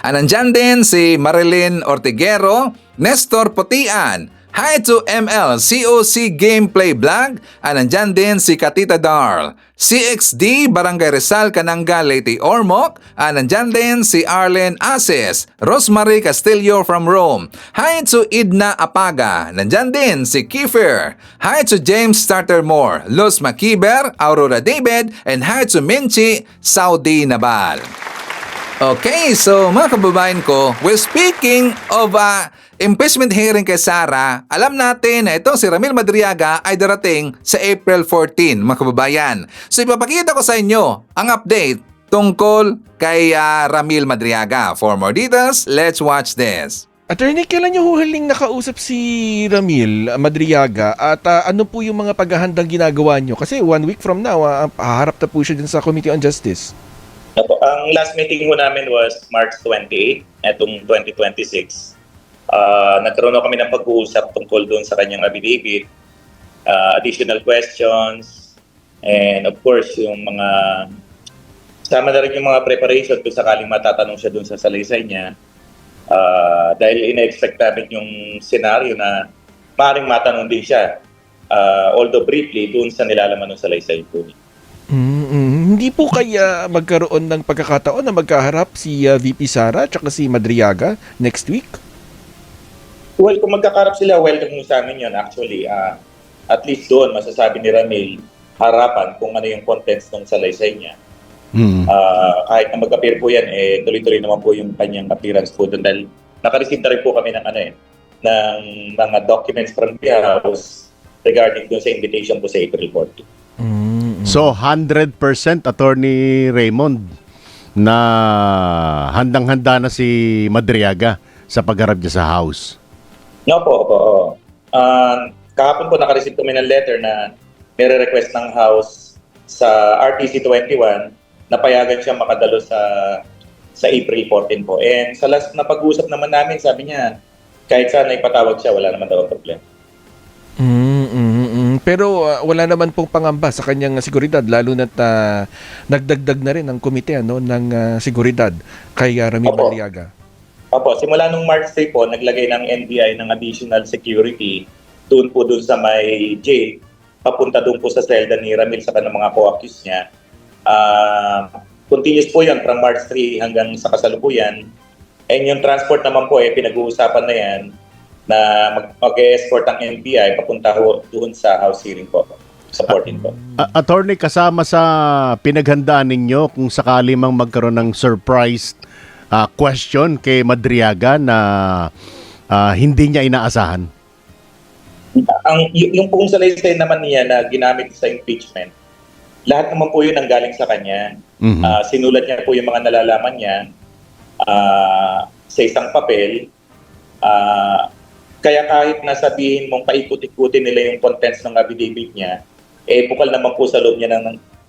Nandyan din si Marilyn Ortiguero, Nestor Potian, Hi to ML, COC Gameplay Vlog. Nandyan din si Katita Darl, CXD Barangay Rizal, Cananga, Leyte, Ormoc. Nandyan din si Arlen Ases, Rosemary Castillo from Rome. Hi to Idna Apaga. Nandyan din si Kiefer. Hi to James Startermore, Luz Makiber, Aurora David, and hi to Minchi Saudi Nabal. Okay, so mga kababayan ko, well, speaking of impeachment hearing kay Sara, alam natin na itong si Ramil Madriaga ay darating sa April 14, mga kababayan. So ipapakita ko sa inyo ang update tungkol kay Ramil Madriaga. For more details, let's watch this. Attorney, kailan niyo huling nakausap si Ramil Madriaga at ano po yung mga paghahandang ginagawa niyo? Kasi 1 week from now, haharap na po siya din sa Committee on Justice. Ang last meeting mo namin was March 28, etong 2026. Nagkaroon na kami ng pag-uusap tungkol doon sa kanyang affidavit, additional questions, and of course, yung mga sama na rin yung mga preparation kung sakaling matatanong siya doon sa salaysay niya. Dahil ina-expect namin yung scenario na maaaring matanong din siya, although briefly, doon sa nilalaman ng salaysay po. Hindi po kaya magkaroon ng pagkakataon na magkaharap si VP Sara at si Madriaga next week? Well, kung magkakarap sila, welcome mo sa amin yun. Actually, at least doon, masasabi ni Ramil harapan kung ano yung contents ng salaysay niya. Kahit na mag-appear po yan, tuloy-tuloy naman po yung kanyang appearance po doon. Dahil nakareceive na rin po kami ng, ng mga documents from the House regarding doon sa invitation po sa April 14. So 100% Attorney Raymond na handang-handa na si Madriaga sa pagharap niya sa House. No po. Kahapon po nakareceive kami ng letter na nire-request ng House sa RTC 21 na payagan siya makadalo sa April 14 po. And sa last na pag-uusap naman namin, sabi niya kahit sana ipatawag siya, wala naman daw ang problema. Pero wala naman pong pangamba sa kanyang seguridad, lalo na't nagdagdag na rin ang komite ng seguridad kay Ramil Madriaga. Opo, simula nung March 3 po, naglagay ng NBI ng additional security doon sa may jail, papunta doon po sa selda ni Ramil sa kanang mga co-accused niya. Continuous po yan from March 3 hanggang sa kasalukuyan. And yung transport naman po, pinag-uusapan na yan na mag-escort ang NBI papunta doon sa House hearing po, supporting po. Attorney, kasama sa pinaghandaan ninyo kung sakali mang magkaroon ng surprise question kay Madriaga na hindi niya inaasahan? Yung pong salaysay naman niya na ginamit sa impeachment, lahat naman po yun ang galing sa kanya. Sinulat niya po yung mga nalalaman niya sa isang papel. Kaya kahit nasabihin mong paikot-ikutin nila yung contents ng affidavit niya, bukal naman po sa loob niya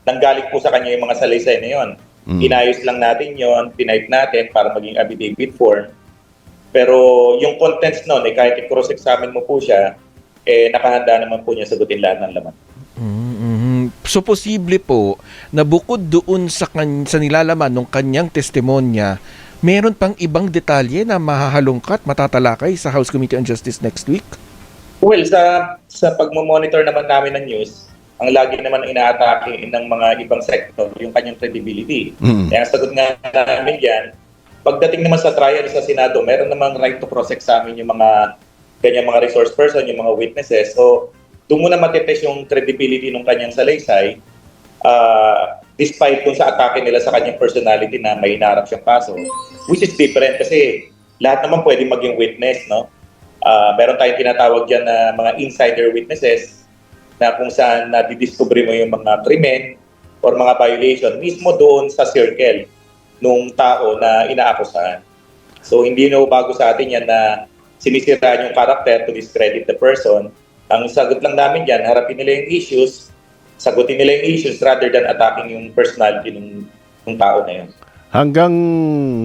nanggaling po sa kanya yung mga salaysay na yun. Inayos lang natin yon, tinype natin para maging affidavit form. Pero yung contents nun, kahit i-cross-examine mo po siya, nakahanda naman po niya sagutin lahat ng laman. So, posible po na bukod doon sa nilalaman ng kanyang testimonya, meron pang ibang detalye na mahahalungkat, matatalakay sa House Committee on Justice next week? Well, sa pagmamonitor naman namin ng news, ang lagi naman inaatake ng mga ibang sector yung kanyang credibility. Kaya ang sagot nga namin yan, pagdating naman sa trial sa Senado, meron namang right to cross-examine yung mga kanyang mga resource person, yung mga witnesses. So, doon muna matitest yung credibility ng kanyang salaysay, despite kung sa atake nila sa kanyang personality na may hinarap siyang kaso, which is different kasi lahat naman pwede maging witness, no? Meron tayong tinatawag dyan na mga insider witnesses na kung saan nadidiscovery mo yung mga krimen or mga violation mismo doon sa circle nung tao na inaakusahan. So hindi na bago sa atin yan na sinisiraan yung karakter to discredit the person. Ang sagot lang namin dyan, harapin nila yung issues, sagutin nila yung issues rather than attacking yung personality ng tao na yun. Hanggang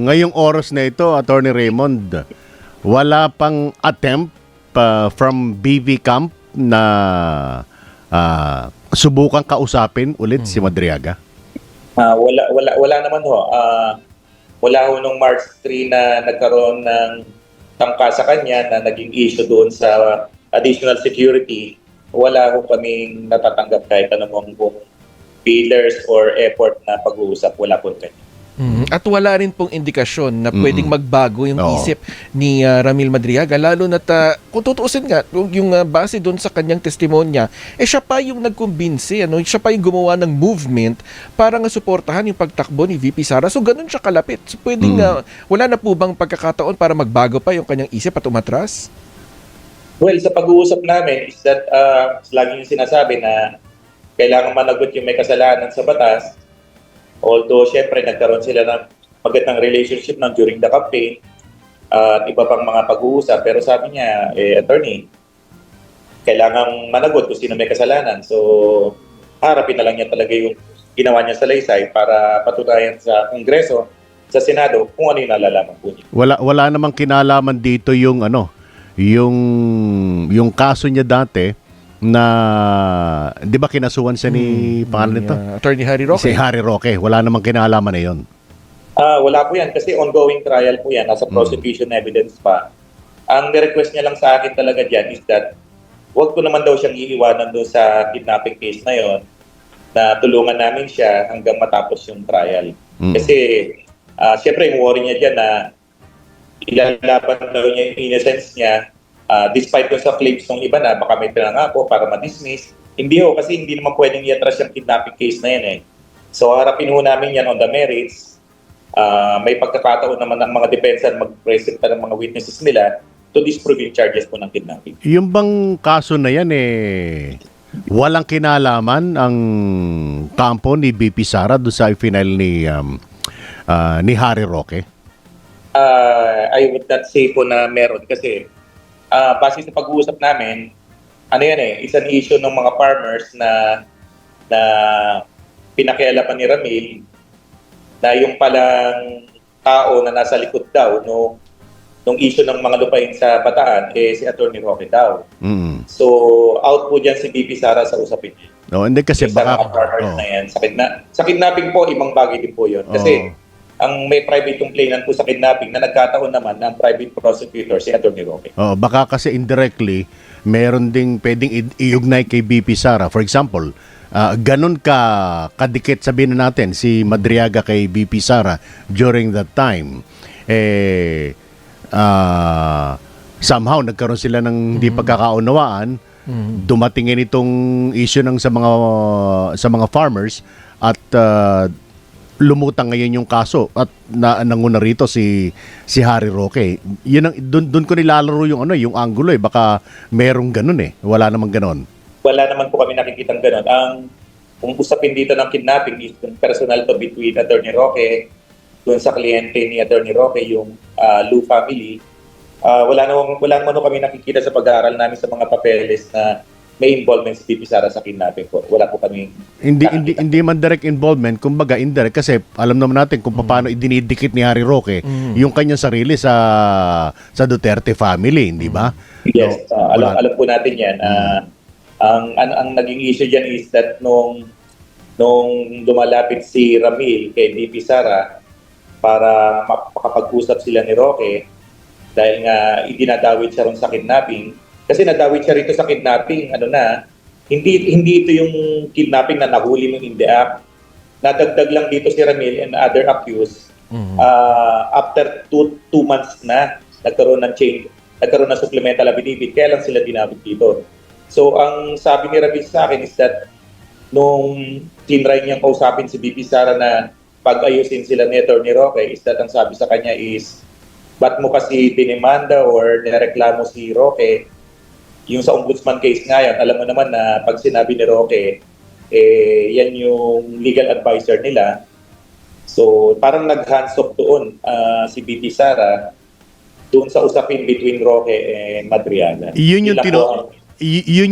ngayong oras na ito, Attorney Raymond, wala pang attempt from BV Camp na subukan kausapin ulit si Madriaga? Wala naman ho. Wala ho nung March 3 na nagkaroon ng tangka sa kanya na naging issue doon sa additional security. Wala ho kaming natatanggap kahit anong pillars or effort na pag-uusap. Wala po kanya. At wala rin pong indikasyon na pwedeng magbago yung isip ni Ramil Madriaga, lalo na kung tutuusin nga, yung base doon sa kanyang testimonya, siya pa yung nagkumbinsi, siya pa yung gumawa ng movement para nga suportahan yung pagtakbo ni VP Sara. So ganun siya kalapit. So pwedeng wala na po bang pagkakataon para magbago pa yung kanyang isip at umatras? Well, sa pag-uusap namin is that lagi yung sinasabi na kailangan managot yung may kasalanan sa batas. Although, syempre, nagkaroon sila ng magandang relationship during the campaign at iba pang mga pag-uusap. Pero sabi niya, attorney, kailangan managot kung sino may kasalanan. So, harapin na lang niya talaga yung ginawa niya sa salaysay para patunayan sa Kongreso, sa Senado, kung ano yung nalalaman po niya. Wala namang kinalaman dito yung yung kaso niya dati na, di ba kinasuhan siya ni pangalan nito? Attorney Harry Roque. Si Harry Roque. Wala namang kinalaman na yun. Wala po yan kasi ongoing trial po yan. Nasa prosecution evidence pa. Ang request niya lang sa akin talaga dyan is that wag ko naman daw siyang iiwanan doon sa kidnapping case na yon, na tulungan namin siya hanggang matapos yung trial. Kasi siyempre yung worry niya dyan na ilalaban daw niya yung innocence niya. Despite sa claims ng iba na baka may pinangako para ma-dismiss, hindi ho, kasi hindi naman pwedeng i-atras yung kidnapping case na yan So harapin ho namin yan on the merits. May pagkakataon naman ng mga depensa na mag-presenta ng mga witnesses nila to disprove yung charges po ng kidnapping. Yung bang kaso na yan walang kinalaman ang kampo ni BP Sara doon sa final ni Harry Roque? I would not say po na meron kasi base sa pag-uusap namin, it's an issue ng mga farmers na pinakialaman ni Ramil na yung palang tao na nasa likod daw nung issue ng mga lupain sa Bataan, si Attorney Roque daw. So, out po dyan si BP Sara sa usapin niya. Hindi kasi baka... Sa mga farmers na yan. Sa kidnapping po, ibang bagay din po yun. Kasi, ang may private complainant po sa kidnapping na nagkataon naman ng private prosecutor, si Attorney Roque. Baka kasi indirectly, meron ding pwedeng iugnay kay BP Sara. For example, ganun kadikit sabihin na natin si Madriaga kay BP Sara during that time. Somehow, nagkaroon sila ng hindi pagkakaunawaan. Dumatingin itong issue ng sa mga farmers at lumutang ngayon yung kaso at nanguna rito si Harry Roque. Yun ang doon ko nilalaro yung yung angulo baka merong ganun Wala namang ganun. Wala naman po kami nakikitang ganun. Kung usapin dito ng kidnapping is personal to between Attorney Roque doon sa kliyente ni Attorney Roque, yung Lu family. Wala naman kami nakikita sa pag-aaral namin sa mga papeles na may involvement si BP Sara sa kidnapping po. Wala po kami hindi man direct involvement, kumbaga indirect kasi alam naman natin kung paano idinidikit ni Harry Roque yung kanyang sarili sa Duterte family, hindi ba? Yes, alam po natin 'yan. Ang naging issue diyan is that nung lumalapit si Ramil kay BP Sara para makapag-usap sila ni Roque dahil nga idinadawit siya ron sa kidnapping. Kasi nadawit siya rito sa kidnapping, hindi ito yung kidnapping na nahuli mo in the act. Nadagdag lang dito si Ramil and other accused. After 2 months na, nagkaroon ng supplemental affidavit, kaya lang sila dinabit dito. So, ang sabi ni Ramil sa akin is that nung tinry niyang kausapin si BP Sara na pag-ayusin sila ni Attorney Roque, is that ang sabi sa kanya is, ba't mo kasi dinimanda or nireklamo si Roque? Yung sa ombudsman case ngayon, alam mo naman na pag sinabi ni Roque, yan yung legal advisor nila. So, parang nag-hands off doon si BP Sara doon sa usapin between Roque and Madriaga. Yun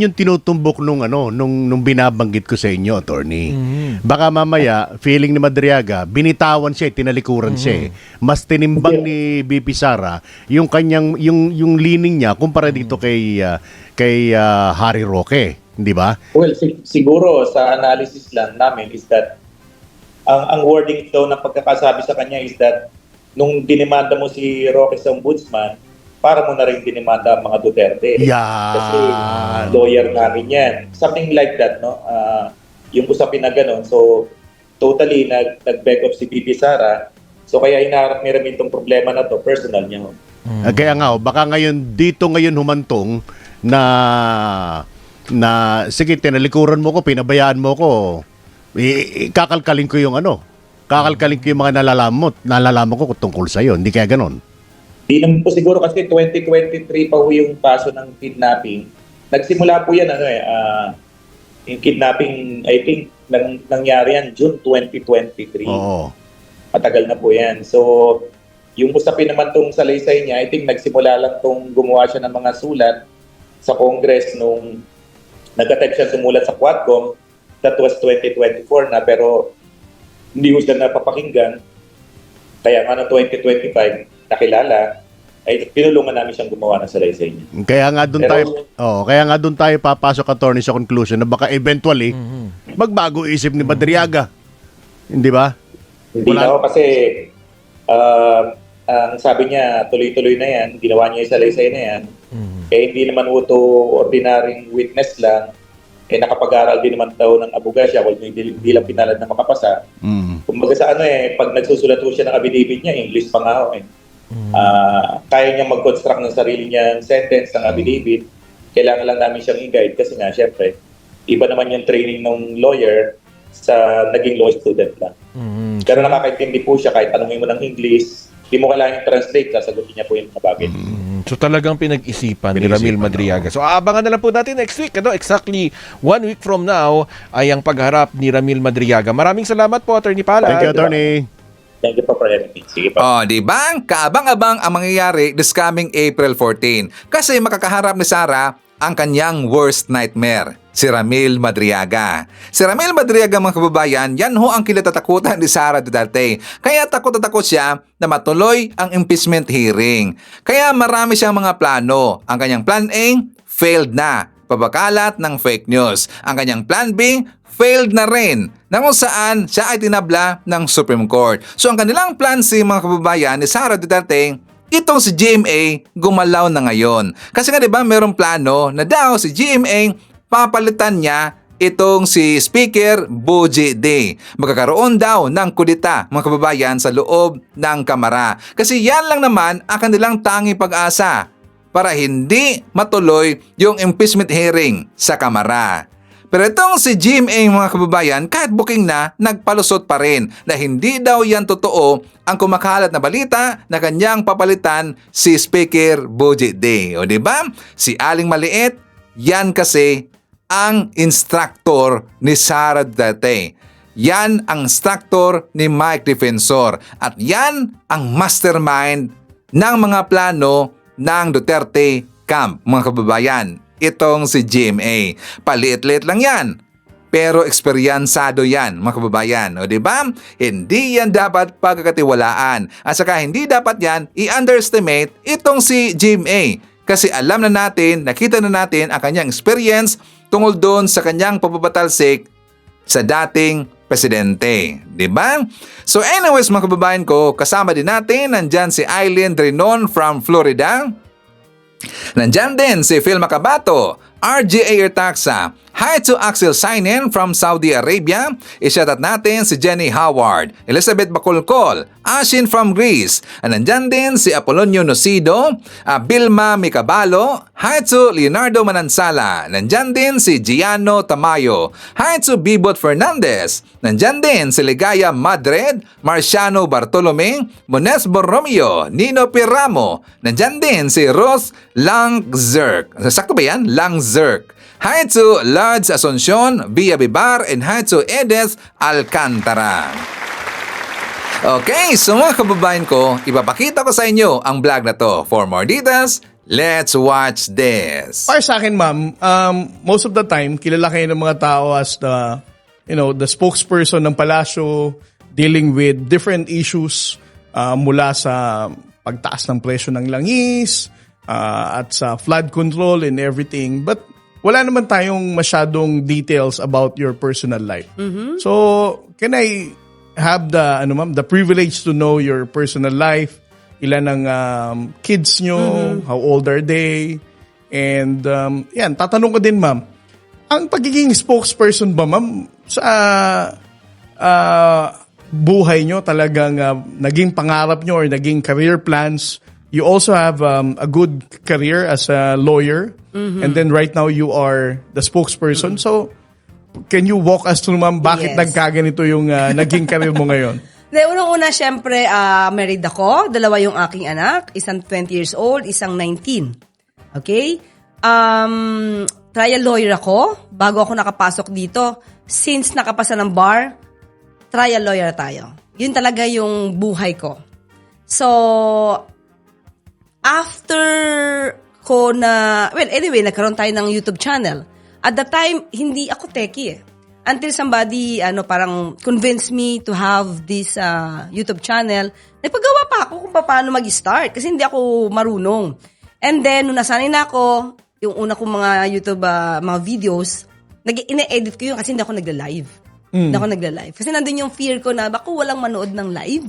yung tinutumbok nung binabanggit ko sa inyo, attorney. Baka mamaya feeling ni Madriaga, binitawan siya, tinalikuran siya. Mas tinimbang ni BP Sara yung kanyang yung leaning niya kumpara dito kay Harry Roque, hindi ba? Well, siguro sa analysis lang namin is that ang wording daw ng pagkakasabi sa kanya is that nung dinimanda mo si Roque sa ombudsman, para mo na rin dinimanda ang mga Duterte. Kasi lawyer namin yan. Something like that, no? Yung usapin na gano'n. So, totally nag-back off si BP Sara. So, kaya hinaharap ni Ramil itong problema na to, personal niya. Kaya nga, baka dito ngayon humantong na sige, tinalikuran mo ko, pinabayaan mo ko, kakalkalin ko yung kakalkalin ko yung mga nalalaman ko tungkol sa'yo. Hindi kaya ganon? Di naman po siguro kasi 2023 pa ho yung kaso ng kidnapping. Nagsimula po yan, yung kidnapping, I think, nangyari yan June 2023. Oo. Matagal na po yan. So, yung usapin naman tong salaysay niya, I think nagsimula lang tong gumawa siya ng mga sulat sa Congress nung nag-attempt siya sumulat sa Quadcom. That was 2024 na, pero hindi ko siya napapakinggan. Kaya nga noong 2025, nakilala, ay pinulungan namin siyang gumawa ng salaysay niya. Kaya nga doon tayo papasok, attorney, sa conclusion na baka eventually magbago isip ni Madriaga. Hindi ba? Hindi na ako kasi ang sabi niya, tuloy-tuloy na yan, ginawa niya yung salaysay na yan. Kaya hindi naman ito ordinaryong witness lang, nakapag-aral din naman daw ng abogasya, hindi lang pinalad na makapasa. Kumbaga sa pag nagsusulat po siya ng affidavit niya, English pa nga ho. Kaya niya mag-construct ng sarili niyang sentence ng affidavit. Kailangan lang namin siyang i-guide kasi nga, syempre, iba naman yung training ng lawyer sa naging law student lang. Pero nakakaintindi po siya kahit tanongin mo ng English, di mo kailangan translate, sasagutin niya po yung mga bagay. So talagang pinag-isipan ni Ramil Madriaga. So aabangan na lang po natin next week. Exactly 1 week from now ay ang pagharap ni Ramil Madriaga. Maraming salamat po, Attorney Palad. Thank you, Attorney. Thank you po for having me. Sige pa. Di ba? Kaabang-abang ang mangyayari this coming April 14 kasi makakaharap ni Sara ang kanyang worst nightmare, si Ramil Madriaga. Si Ramil Madriaga, mga kababayan, yan ho ang kinatatakutan ni Sara Duterte. Kaya takot siya na matuloy ang impeachment hearing. Kaya marami siyang mga plano. Ang kanyang plan A, failed na. Pabakalat ng fake news. Ang kanyang plan B, failed na rin, na kung saan siya ay tinabla ng Supreme Court. So ang kanilang plan C, mga kababayan, ni Sara Duterte, itong si GMA gumalaw na ngayon. Kasi nga diba merong plano na daw si GMA papalitan niya itong si Speaker Bogie D. Magkakaroon daw ng kudita, mga kababayan, sa loob ng Kamara. Kasi yan lang naman ang kanilang tanging pag-asa para hindi matuloy yung impeachment hearing sa Kamara. Pero itong si GMA mga kababayan, kahit booking na, nagpalusot pa rin na hindi daw yan totoo ang kumakalat na balita na kanyang papalitan si Speaker Boji Day. O diba? Si Aling Maliit, yan kasi ang instructor ni Sara Duterte. Yan ang instructor ni Mike Defensor. At yan ang mastermind ng mga plano ng Duterte Camp, mga kababayan. Itong si GMA. Paliit-liit lang yan. Pero eksperyansado yan, mga kababayan. O diba? Hindi yan dapat pagkakatiwalaan. At saka hindi dapat yan i-underestimate itong si GMA. Kasi alam na natin, nakita na natin ang kanyang experience tungkol doon sa kanyang papapatalsik sa dating presidente. Diba? So anyways, mga kababayan ko, kasama din natin, nandyan si Eileen Drinon from Florida. Nandyan din si Phil Macabato, RJ Airtaxa. Hi to Axel Sainen from Saudi Arabia. I-shoutout natin si Jenny Howard, Elizabeth Bacolcol, Ashin from Greece. Nandyan din si Apolonio Nocido, Bilma Micabalo. Hi to Leonardo Manansala. Nandyan din si Giano Tamayo. Hi to Bibot Fernandez. Nandyan din si Ligaya Madrid, Marciano Bartolome, Mones Borromeo, Nino Piramo. Nandyan din si Ros Langzerk. Sakto ba yan? Langzerk. Hi to Lods Asuncion, Villa Bibar, and hi to Edith Alcantara. Okay, so mga kababayan ko, ipapakita ko sa inyo ang vlog na to. For more details, let's watch this. Para sa akin, ma'am, most of the time, kilala kayo ng mga tao as the spokesperson ng palasyo dealing with different issues mula sa pagtaas ng presyo ng langis at sa flood control and everything. But wala naman tayong masyadong details about your personal life. So, can I have the privilege to know your personal life? Ilan ang kids nyo? How old are they? And yan, tatanong ko din, ma'am. Ang pagiging spokesperson ba, ma'am, sa buhay nyo talagang naging pangarap nyo or naging career plans? You also have a good career as a lawyer. And then right now you are the spokesperson. So, can you walk us through, ma'am, bakit nagkaganito yung naging career mo ngayon? Unang-una, syempre, married ako. Dalawa yung aking anak. Isang 20 years old, isang 19. Okay? Trial lawyer ako. Bago ako nakapasok dito, since nakapasa ng bar, trial lawyer tayo. Yun talaga yung buhay ko. So, after ko nagkaroon tayo ng YouTube channel. At that time, hindi ako techie Until somebody, parang convinced me to have this YouTube channel. Nagpagawa pa ako kung paano mag-start kasi hindi ako marunong. And then, nung nasanay na ako, yung una kong mga YouTube, mga videos, ine-edit ko yun kasi hindi ako nagla-live. Hindi ako nagla-live. Kasi nandun yung fear ko na baka walang manood ng live.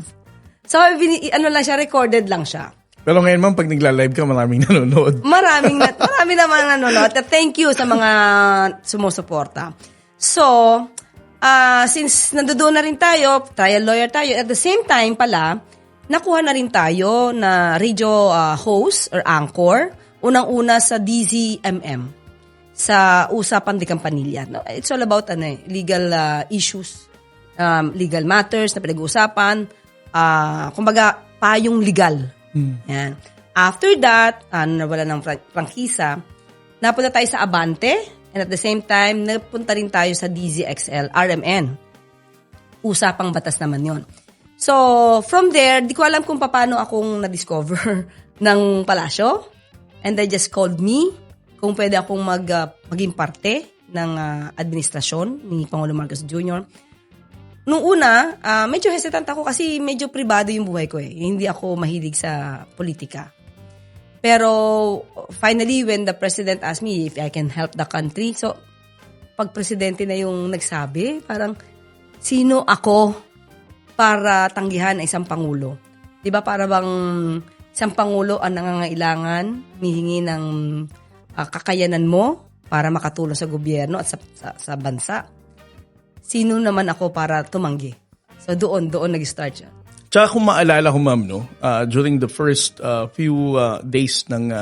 So, lang siya, recorded lang siya. Pero ngayon, ma'am, pag nagla-live ka, maraming nanonood. Marami naman nanonood. Thank you sa mga sumusuporta. So, since nandoon na rin tayo, trial lawyer tayo, at the same time pala, nakuha na rin tayo na radio host or anchor, unang-una sa DZMM, sa Usapan de Campanilla. No, it's all about legal issues, legal matters na pinag-uusapan, kumbaga, payong legal. Yan. After that, nawala ng prangkisa, napunta tayo sa Abante, and at the same time, napunta rin tayo sa DZXL, RMN. Usapang batas naman yon. So, from there, di ko alam kung paano akong na-discover ng palasyo. And they just called me kung pwede akong maging parte ng administrasyon ni Pangulong Marcos Jr. Nung una, medyo hesitant ako kasi medyo pribado yung buhay ko . Hindi ako mahilig sa politika. Pero finally, when the president asked me if I can help the country, so pag presidente na yung nagsabi, parang sino ako para tanggihan ang isang pangulo? Diba para bang isang pangulo ang nangangailangan, mihingi ng kakayanan mo para makatulong sa gobyerno at sa bansa? Sino naman ako para tumanggi? So doon nag-start siya. Tsaka kung maalala ko, ma'am, during the first few days ng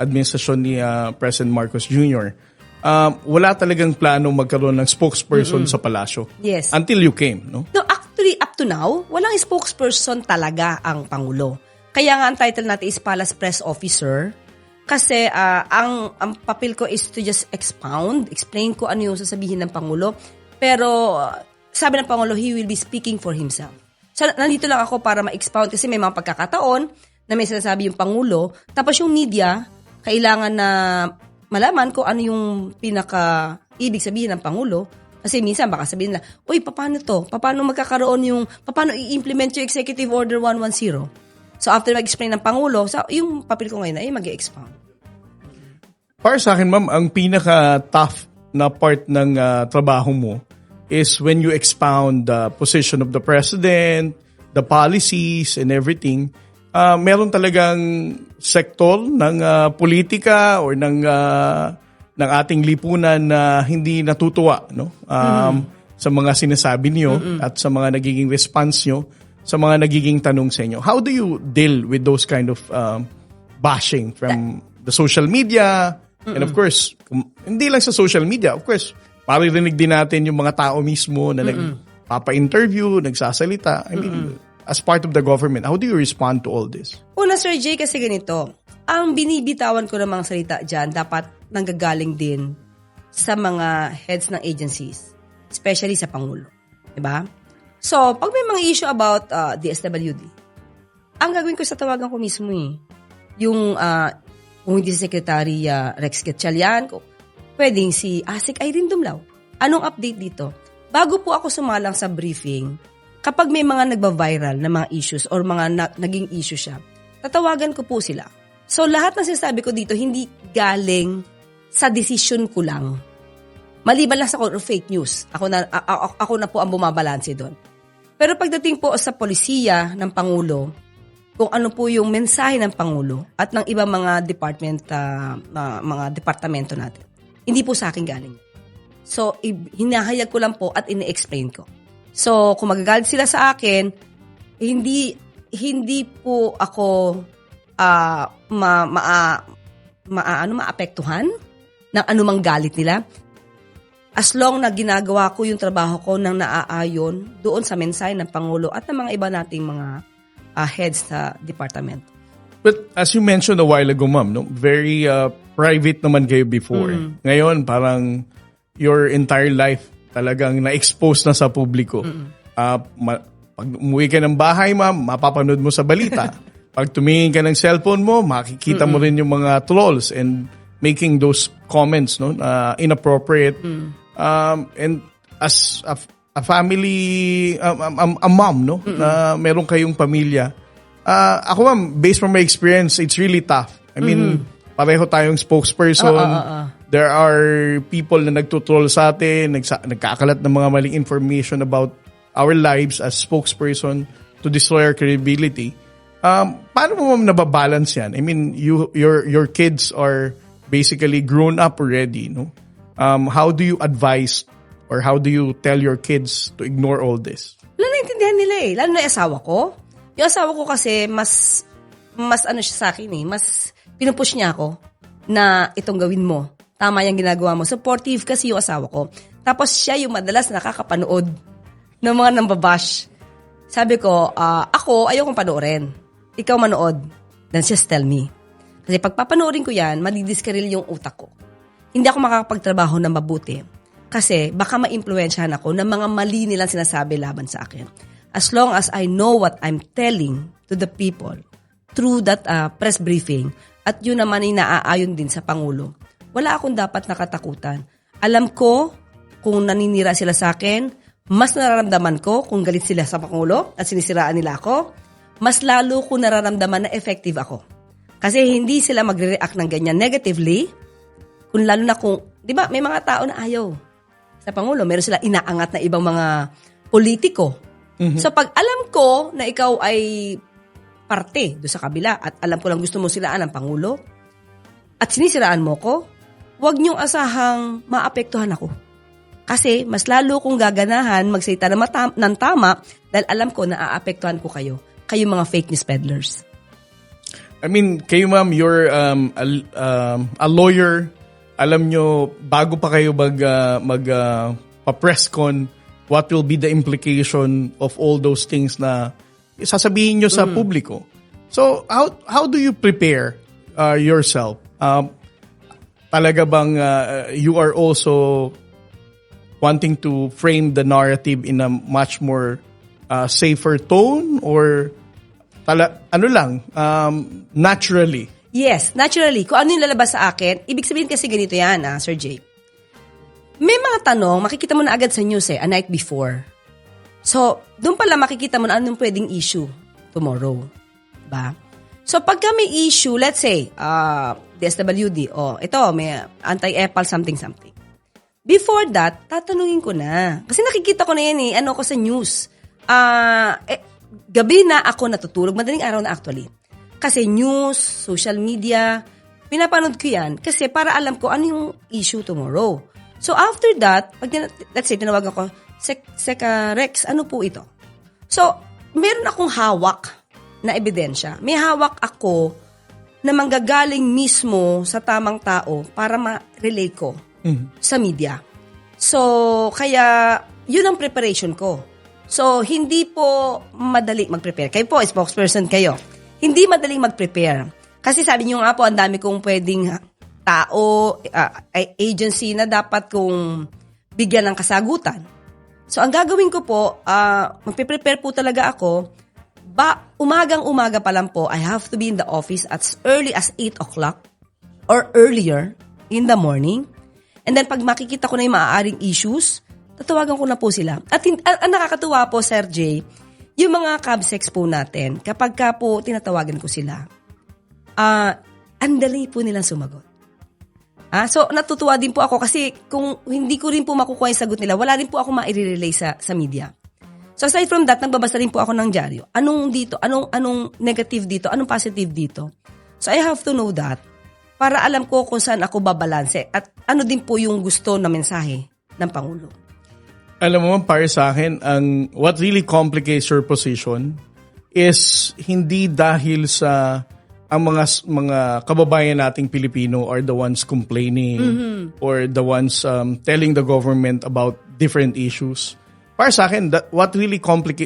administrasyon ni President Marcos Jr., wala talagang plano magkaroon ng spokesperson sa palasyo. Yes. Until you came, no? No, actually, up to now, walang spokesperson talaga ang Pangulo. Kaya nga ang title natin is Palace Press Officer. Kasi ang papel ko is to just explain ko ano yung sasabihin ng Pangulo. Pero sabi ng Pangulo, he will be speaking for himself. So, nandito lang ako para ma-expound kasi may mga pagkakataon na may sinasabi yung Pangulo. Tapos yung media, kailangan na malaman kung ano yung pinaka-ibig sabihin ng Pangulo. Kasi minsan baka sabihin nila, uy, paano to? Paano magkakaroon yung, paano i-implement yung Executive Order 110? So after mag-explain ng Pangulo, yung papel ko ngayon ay mag-expound. Para sa akin, ma'am, ang pinaka-tough na part ng trabaho mo is when you expound the position of the president, the policies, and everything. Meron talagang sektor ng politika or ng ating lipunan na hindi natutuwa, no? Sa mga sinasabi niyo at sa mga nagiging response niyo sa mga nagiging tanong sa inyo. How do you deal with those kind of bashing from the social media? And of course, hindi lang sa social media, of course, maririnig din natin yung mga tao mismo na nagpapa-interview, nagsasalita. I mean, as part of the government, how do you respond to all this? Una, Sir Jay, kasi ganito, ang binibitawan ko ng mga salita dyan, dapat nanggagaling din sa mga heads ng agencies, especially sa Pangulo. Diba? So, pag may mga issue about DSWD, ang gagawin ko sa tawagan ko mismo yung kung hindi si Secretary Rex Gatchalian, pwedeng si Asik Irene Dumlao. Anong update dito? Bago po ako sumalang sa briefing, kapag may mga nagba-viral na mga issues or mga naging issue siya, tatawagan ko po sila. So, lahat ng sinasabi ko dito, hindi galing sa decision ko lang. Maliban lang sa fake news. Ako na po ang bumabalanse doon. Pero pagdating po sa polisiya ng Pangulo, kung ano po yung mensahe ng Pangulo at ng ibang mga mga departamento natin, hindi po sa akin galing. So, hinahayag ko lang po at ini-explain ko. So, kung magagalit sila sa akin, hindi po ako maapektuhan ng anumang galit nila. As long na ginagawa ko yung trabaho ko nang naaayon doon sa mensahe ng Pangulo at ng mga iba nating mga heads sa department. But as you mentioned a while ago, ma'am, no, very private naman kayo before. Ngayon, parang your entire life talagang na-expose na sa publiko. Pag umuwi ka ng bahay, ma'am, mapapanood mo sa balita. Pag tumingin ka ng cellphone mo, makikita mo rin yung mga trolls and making those comments, no, inappropriate. And as a family, a mom, no, na meron kayong pamilya. Ako, ma'am, based from my experience, it's really tough. I mean, pareho tayong spokesperson. There are people na nagtutroll sa atin, nagkakalat ng mga maling information about our lives as spokesperson to destroy our credibility. Paano mo, ma'am, nababalance yan? I mean, your kids are basically grown up already, no? How do you advise or how do you tell your kids to ignore all this? Wala naintindihan nila lalo na yung asawa ko. Yung asawa ko kasi mas ano siya sa akin mas pinupush niya ako na itong gawin mo. Tama yung ginagawa mo. Supportive kasi yung asawa ko. Tapos siya yung madalas nakakapanood ng mga nambabash. Sabi ko, ako ayokong panoorin. Ikaw manood. Then just tell me. Kasi pag papanoorin ko yan, madidiskaril yung utak ko. Hindi ako makakapagtrabaho ng mabuti. Kasi baka ma-impluwensyahan ako ng mga mali nilang sinasabi laban sa akin. As long as I know what I'm telling to the people through that press briefing at yun naman ay naaayon din sa Pangulo, wala akong dapat nakatakutan. Alam ko kung naninira sila sa akin, mas nararamdaman ko kung galit sila sa Pangulo at sinisiraan nila ako, mas lalo ko nararamdaman na effective ako. Kasi hindi sila magre-react ng ganyan negatively, kung lalo na kung, di ba, may mga tao na ayaw sa Pangulo. Meron sila inaangat na ibang mga politiko. So pag alam ko na ikaw ay parte doon sa kabila at alam ko lang gusto mo silaan ng Pangulo at sinisiraan mo ko, huwag niyong asahang maapektuhan ako. Kasi mas lalo kong gaganahan magsalita ng tama dahil alam ko na aapektuhan ko kayo. Kayo mga fake news peddlers. I mean, kayo, ma'am, you're a lawyer alam nyo, bago pa kayo pa-press con, what will be the implication of all those things na sasabihin nyo sa publiko. So, how do you prepare yourself? Talaga bang you are also wanting to frame the narrative in a much more safer tone, or naturally? Yes, naturally. Kung ano yung lalabas sa akin, ibig sabihin kasi ganito yan, Sir Jay. May mga tanong, makikita mo na agad sa news a night before. So, doon pala makikita mo na anong pwedeng issue tomorrow. Diba? So, pagka may issue, let's say, DSWD, ito, may anti-EPAL something. Before that, tatanungin ko na. Kasi nakikita ko na yan ko sa news. Gabi na ako natutulog, madaling araw na actually. Kasi news, social media, pinapanood ko yan kasi para alam ko ano yung issue tomorrow. So after that, let's say, tinawagan ko, Seka Rex, ano po ito? So, meron akong hawak na ebidensya. May hawak ako na manggagaling mismo sa tamang tao para ma-relate ko sa media. So, kaya, yun ang preparation ko. So, hindi po madali mag-prepare. Kayo po, spokesperson kayo. Hindi madaling mag-prepare. Kasi sabi niyo nga po, ang dami kong pwedeng tao, agency na dapat kong bigyan ng kasagutan. So, ang gagawin ko po, magpe-prepare po talaga ako. Umagang-umaga pa lang po, I have to be in the office as early as 8 o'clock or earlier in the morning. And then, pag makikita ko na yung maaaring issues, tatawagan ko na po sila. At ang nakakatuwa po, Sir Jay, yung mga cabsex po natin, kapag ka po tinatawagan ko sila, andali po nilang sumagot. So, natutuwa din po ako kasi kung hindi ko rin po makukuha yung sagot nila, wala rin po ako ma-relay sa media. So, aside from that, nagbabasa rin po ako ng dyaryo. Anong dito? Anong negative dito? Anong positive dito? So, I have to know that para alam ko kung saan ako babalanse at ano din po yung gusto na mensahe ng Pangulo. Alam mo, para sa akin, what really complicates your position is hindi dahil sa ang mga kababayan nating Pilipino are the ones complaining or the ones telling the government about different issues. Para sa akin, what really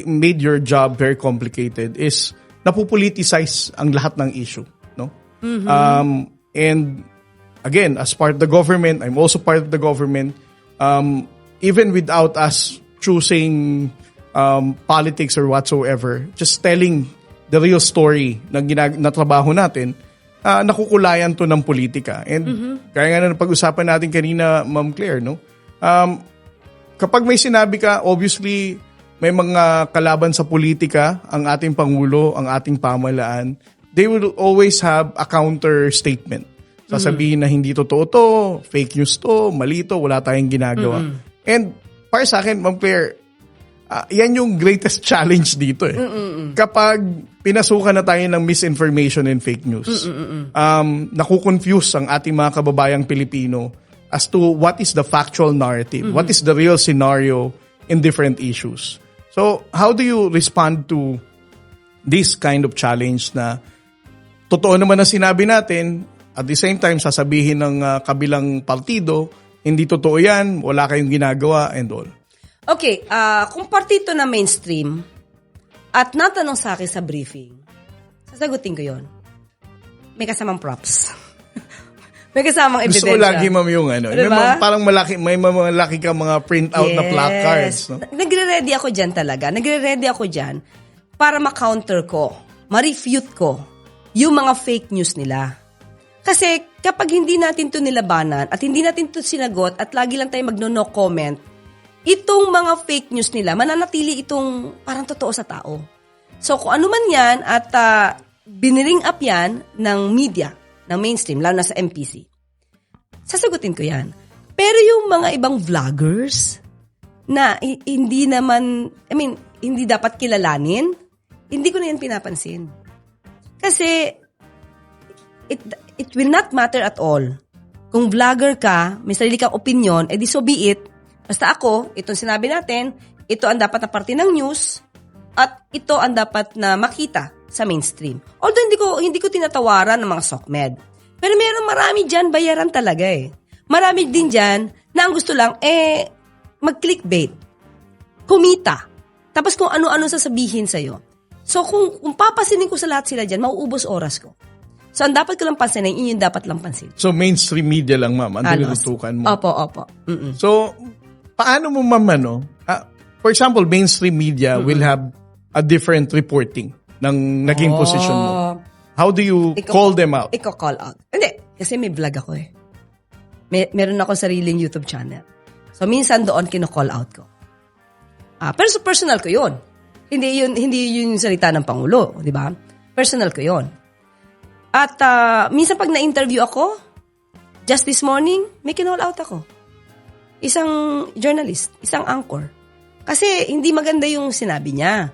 made your job very complicated is napupoliticize ang lahat ng issue. No? And again, as part of the government, I'm also part of the government, even without us choosing politics or whatsoever, just telling the real story na trabaho natin, nakukulayan to ng politika. And kaya nga na pag-usapan natin kanina, Ma'am Claire, no? Kapag may sinabi ka, obviously, may mga kalaban sa politika, ang ating Pangulo, ang ating pamahalaan, they will always have a counter statement. Sasabihin na hindi totoo to, fake news to, mali to, wala tayong ginagawa. And para sa akin, Ma'am Claire, yan yung greatest challenge dito eh. Kapag pinasukan na tayo ng misinformation and fake news, nakukonfuse ang ating mga kababayang Pilipino as to what is the factual narrative, what is the real scenario in different issues. So, how do you respond to this kind of challenge na totoo naman na sinabi natin, at the same time, sasabihin ng kabilang partido, hindi totoo yan, wala kayong ginagawa, and all. Okay, kung partito na mainstream at natanong sa akin sa briefing, sasagutin ko yon. May kasamang props. May kasamang ebidensya. Gusto ko lagi, ma'am, yung Diba? parang may malaki ka mga print-out na placards. No? Nagre-ready ako dyan talaga. Nagre-ready ako dyan para ma-counter ko, ma-refute ko yung mga fake news nila. Kasi kapag hindi natin to nilabanan at hindi natin to sinagot at lagi lang tayo magno-no comment, itong mga fake news nila, mananatili itong parang totoo sa tao. So kung ano man yan at biniring up yan ng media, ng mainstream, lalo na sa MPC, sasagutin ko yan. Pero yung mga ibang vloggers na hindi naman, hindi dapat kilalanin, hindi ko na yan pinapansin. Kasi it will not matter at all. Kung vlogger ka, may sarili kang opinion, edi so be it. Basta ako, itong sinabi natin, ito ang dapat na parte ng news at ito ang dapat na makita sa mainstream. Although hindi ko tinatawaran ng mga SOCMED. Pero marami dyan bayaran talaga eh. Marami din dyan na ang gusto lang, mag-clickbait. Kumita. Tapos kung ano-ano sasabihin sa'yo. So kung papasinin ko sa lahat sila dyan, mauubos oras ko. So ang dapat ko lang pansinin, yun yung dapat lang pansin. So mainstream media lang, ma'am, ang tinututukan mo. Opo. So, paano mo, ma'am, for example, mainstream media will have a different reporting ng naging position mo. How do you call them out? Call out. Hindi, kasi may vlog ako eh. Meron ako sariling YouTube channel. So, minsan doon kino-call out ko. Pero sa personal ko yun. Hindi yun yung salita ng Pangulo, di ba? Personal ko yun. At minsan pag na-interview ako, just this morning, may kino-call out ako. Isang journalist, isang anchor. Kasi hindi maganda yung sinabi niya.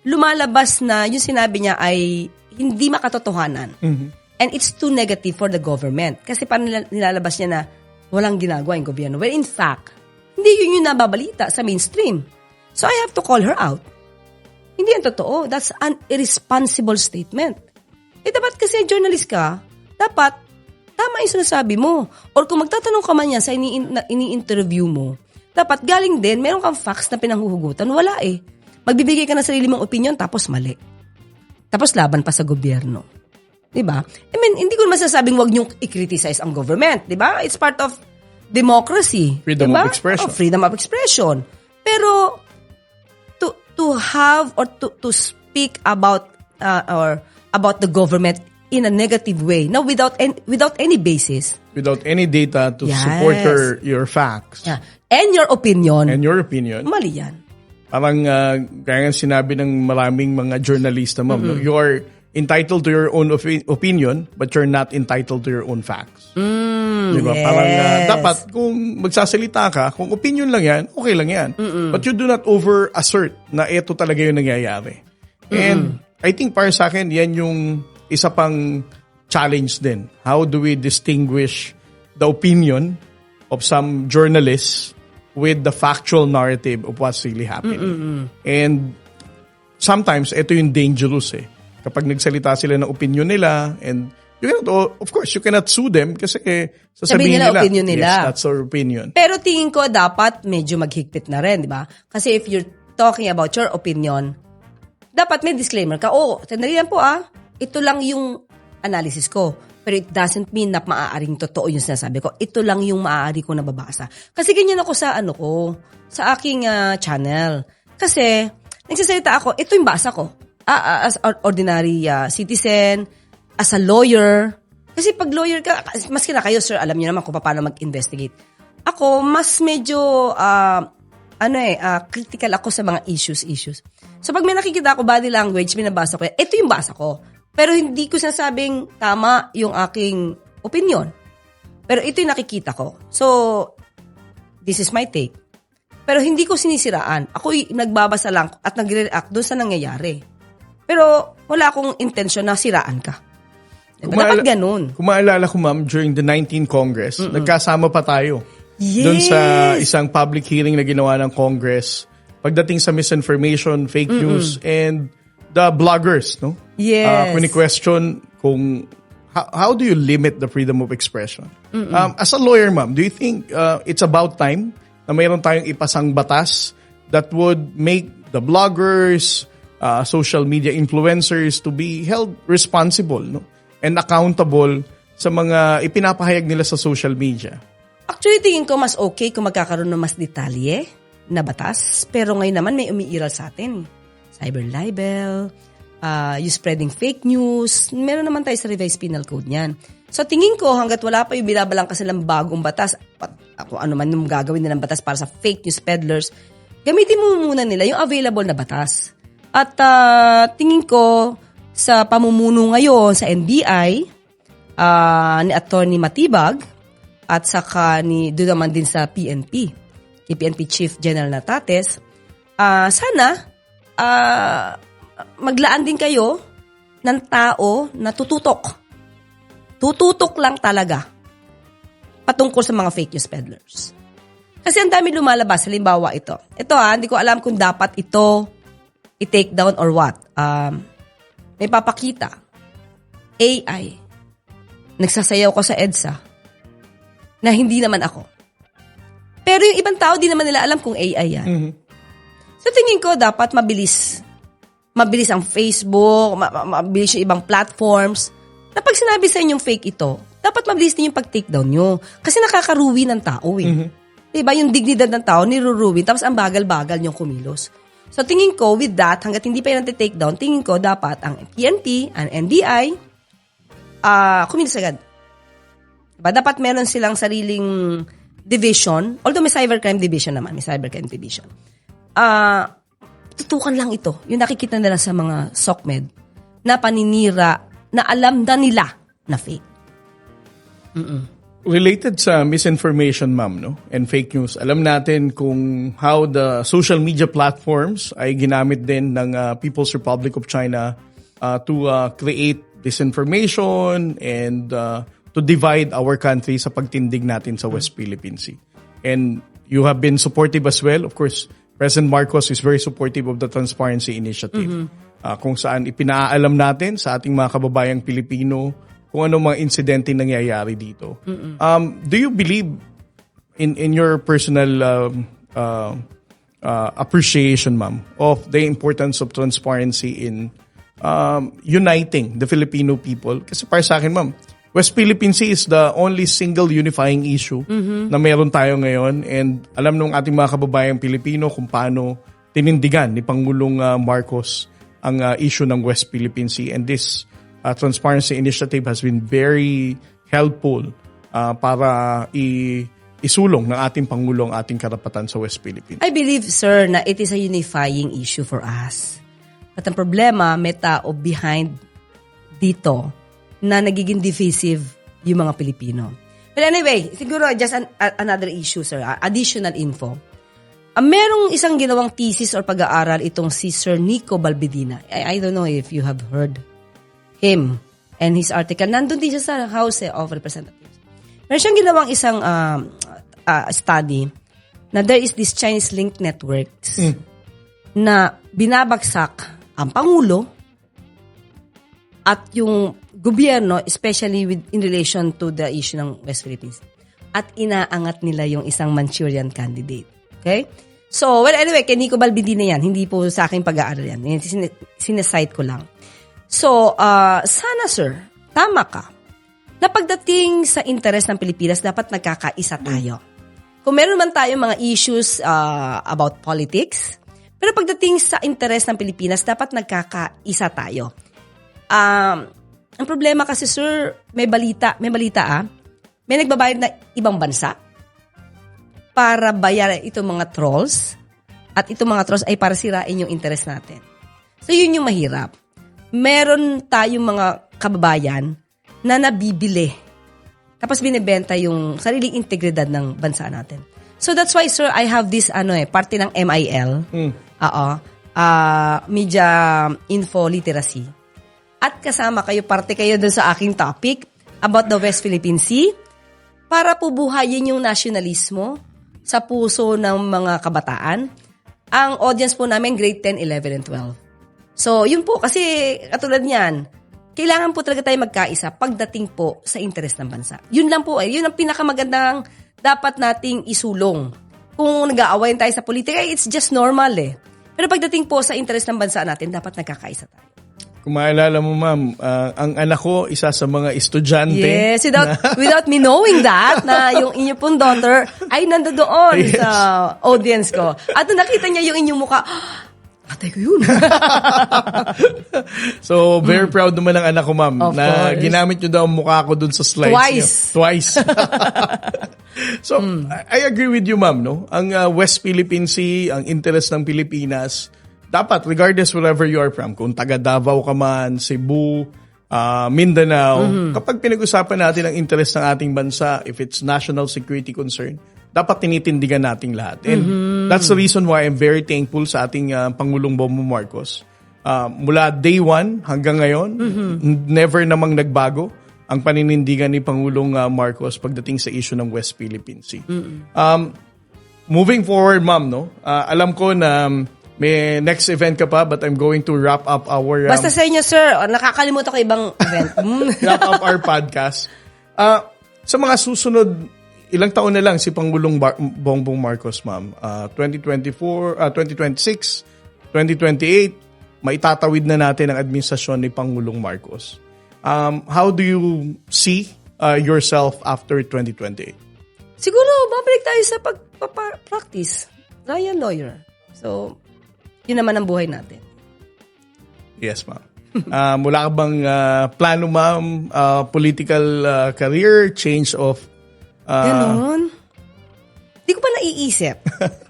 Lumalabas na yung sinabi niya ay hindi makatotohanan. Mm-hmm. And it's too negative for the government. Kasi parang nilalabas niya na walang ginagawa yung gobyerno. Well, in fact, hindi yun yung nababalita sa mainstream. So I have to call her out. Hindi yan totoo. That's an irresponsible statement. Dapat kasi journalist ka, dapat tama yung sinasabi mo. Or kung magtatanong ka man yan sa ini-interview mo, dapat galing din, meron kang facts na pinanghuhugutan. Wala eh. Magbibigay ka ng sarili mong opinion, tapos mali. Tapos laban pa sa gobyerno. Diba? I mean, hindi ko masasabing wag niyong i-criticize ang government. Diba? It's part of democracy. Freedom diba? of expression. Freedom of expression. Pero, to have or to speak about or about the government in a negative way, now without any basis. Without any data to support your facts. Yeah. And your opinion. Mali yan. Parang gaya nga sinabi ng maraming mga journalista, ma'am, no? You are entitled to your own opinion, but you're not entitled to your own facts. Diba? Yes. Parang dapat kung magsasalita ka, kung opinion lang yan, okay lang yan. But you do not over-assert na ito talaga yung nangyayari. And I think para sa akin, yan yung isa pang challenge din. How do we distinguish the opinion of some journalists with the factual narrative of what's really happening? And sometimes, ito yung dangerous eh. Kapag nagsalita sila ng opinion nila, and you cannot, of course, you cannot sue them kasi sasabihin nila, opinion nila. Yes, that's our opinion. Pero tingin ko dapat medyo maghigpit na rin, di ba? Kasi if you're talking about your opinion, dapat may disclaimer ka. Sandali lang po ito lang yung analysis ko. Pero it doesn't mean na maaaring totoo yung sinasabi ko. Ito lang yung maaari ko nababasa. Kasi ganyan ako sa sa aking channel. Kasi nagsasalita ako, ito yung basa ko. As an ordinary citizen, as a lawyer. Kasi pag lawyer ka, maski na kayo, sir, alam niyo naman kung paano mag-investigate. Ako, mas medyo, critical ako sa mga issues. So pag may nakikita ako body language, binabasa ko yan, ito yung basa ko. Pero hindi ko sinasabing tama yung aking opinion. Pero ito yung nakikita ko. So, this is my take. Pero hindi ko sinisiraan. Ako'y nagbabasa lang at nagre-react doon sa nangyayari. Pero wala akong intensyon na siraan ka. Dapat ganun. Kung maalala ko, ma'am, during the 19th Congress, nagkasama pa tayo. Yes. Doon sa isang public hearing na ginawa ng Congress pagdating sa misinformation, fake news, and the bloggers, no? Yes. Kuni-question kung how do you limit the freedom of expression? As a lawyer, ma'am, do you think it's about time na mayroon tayong ipasang batas that would make the bloggers, social media influencers to be held responsible, no? And accountable sa mga ipinapahayag nila sa social media? Actually, tingin ko mas okay kung magkakaroon ng mas detalye na batas. Pero ngayon naman may umiiral sa atin. Cyber libel, you spreading fake news. Meron naman tayo sa revised penal code niyan. So tingin ko hanggat wala pa yung binabalang kasi ng bagong batas, kung ano man yung gagawin nilang batas para sa fake news peddlers, gamitin mo muna nila yung available na batas. At tingin ko sa pamumuno ngayon sa NBI, ni Attorney Matibag, at saka doon naman din sa PNP, kay PNP Chief General Natates, sana maglaan din kayo ng tao na tututok. Tututok lang talaga patungkol sa mga fake news peddlers. Kasi ang dami lumalabas, halimbawa ito. Ito hindi ko alam kung dapat ito i-take down or what. May papakita. AI. Nagsasayaw ko sa EDSA. na hindi naman ako. Pero yung ibang tao, di naman nila alam kung AI yan. So tingin ko, dapat mabilis. Mabilis ang Facebook, mabilis yung ibang platforms. Na pag sinabi sa inyong fake ito, dapat mabilis din yung pag-take down nyo. Kasi nakakaruwi ng tao eh. Diba? Yung dignidad ng tao, niruruwin. Tapos ang bagal-bagal yung kumilos. So tingin ko, with that, hanggat hindi pa yun take down, tingin ko dapat ang PNP, ang NBI, kumilos agad. Diba? Dapat meron silang sariling division, although may cybercrime division naman, may cybercrime division. Tutukan lang ito. Yung nakikita nila sa mga SOCMED na paninira na alam na nila na fake. Related sa misinformation, ma'am, no? And fake news, alam natin kung how the social media platforms ay ginamit din ng People's Republic of China to create disinformation and to divide our country sa pagtindig natin sa West Philippine Sea. And you have been supportive as well. Of course, President Marcos is very supportive of the Transparency Initiative. Kung saan ipinaalam natin sa ating mga kababayang Pilipino kung ano mga insidente nangyayari dito. Do you believe in your personal appreciation, ma'am, of the importance of transparency in uniting the Filipino people? Kasi para sa akin, ma'am, West Philippine Sea is the only single unifying issue na meron tayo ngayon, and alam nung ating mga kababayang Pilipino kung paano tinindigan ni Pangulong Marcos ang issue ng West Philippine Sea, and this Transparency Initiative has been very helpful para isulong ng ating Pangulong ating karapatan sa West Philippines. I believe, sir, na it is a unifying issue for us. At ang problema, may tao behind dito na nagiging divisive yung mga Pilipino. But anyway, siguro just another issue, sir. Additional info. Merong isang ginawang thesis or pag-aaral itong si Sir Nico Balbidina. I don't know if you have heard him and his article. Nandun din siya sa House of Representatives. Meron siyang ginawang isang study na there is this Chinese link networks na binabagsak ang Pangulo at yung gobyerno, especially in relation to the issue ng West Philippines. At inaangat nila yung isang Manchurian candidate. Okay? So, well, anyway, kay Nico Balbidina yan. Hindi po sa aking pag-aaral yan. Sinesite ko lang. So, sana sir, tama ka. Na pagdating sa interes ng Pilipinas, dapat nagkakaisa tayo. Kung meron man tayong mga issues about politics, pero pagdating sa interes ng Pilipinas, dapat nagkakaisa tayo. Ang problema kasi, sir, may balita may nagbabayad na ibang bansa para bayaran itong mga trolls, at itong mga trolls ay para sirain yung interes natin. So, yun yung mahirap. Meron tayong mga kababayan na nabibili, tapos binibenta yung sariling integridad ng bansa natin. So, that's why, sir, I have this, parte ng MIL, Media Info Literacy. At kasama kayo, parte kayo dun sa aking topic about the West Philippine Sea para po buhayin yung nasyonalismo sa puso ng mga kabataan. Ang audience po namin, grade 10, 11, and 12. So, yun po, kasi katulad niyan, kailangan po talaga tayo magkaisa pagdating po sa interes ng bansa. Yun lang po, yun ang pinakamagandang dapat nating isulong. Kung nag-aawayan tayo sa politika, it's just normal eh. Pero pagdating po sa interes ng bansa natin, dapat nagkakaisa tayo. Kung maalala mo, ma'am, ang anak ko, isa sa mga estudyante. Yes, without me knowing that, na yung inyong pong daughter ay nandoon sa audience ko. At nung nakita niya yung inyong mukha, atay ko yun. So, very proud naman ng anak ko, ma'am, Of na course. ginamit niyo daw ang mukha ko dun sa slides. Twice. So, I agree with you, ma'am, no? Ang West Philippine Sea, ang interest ng Pilipinas, dapat, regardless wherever you are from, kung taga Davao ka man, Cebu, Mindanao, kapag pinag-usapan natin ang interest ng ating bansa, if it's national security concern, dapat tinitindigan nating lahat. And that's the reason why I'm very thankful sa ating Pangulong Bongbong Marcos. Mula day one hanggang ngayon, never namang nagbago ang paninindigan ni Pangulong Marcos pagdating sa issue ng West Philippine Sea. Moving forward, ma'am, no? Alam ko na may next event ka pa, but I'm going to wrap up our... Basta sa inyo, sir, nakakalimutan ko ibang event. wrap up our podcast. Sa mga susunod ilang taon na lang si Pangulong Bongbong Marcos, ma'am. 2024, 2026, 2028, maitatawid na natin ang administrasyon ni Pangulong Marcos. How do you see yourself after 2028? Siguro, babalik tayo sa pagpapractice. Lawyer. So, yun naman ang buhay natin. Yes, ma'am. Mula ka bang plano, ma'am, political career, change of... Ganon? Di ko pa naiisip.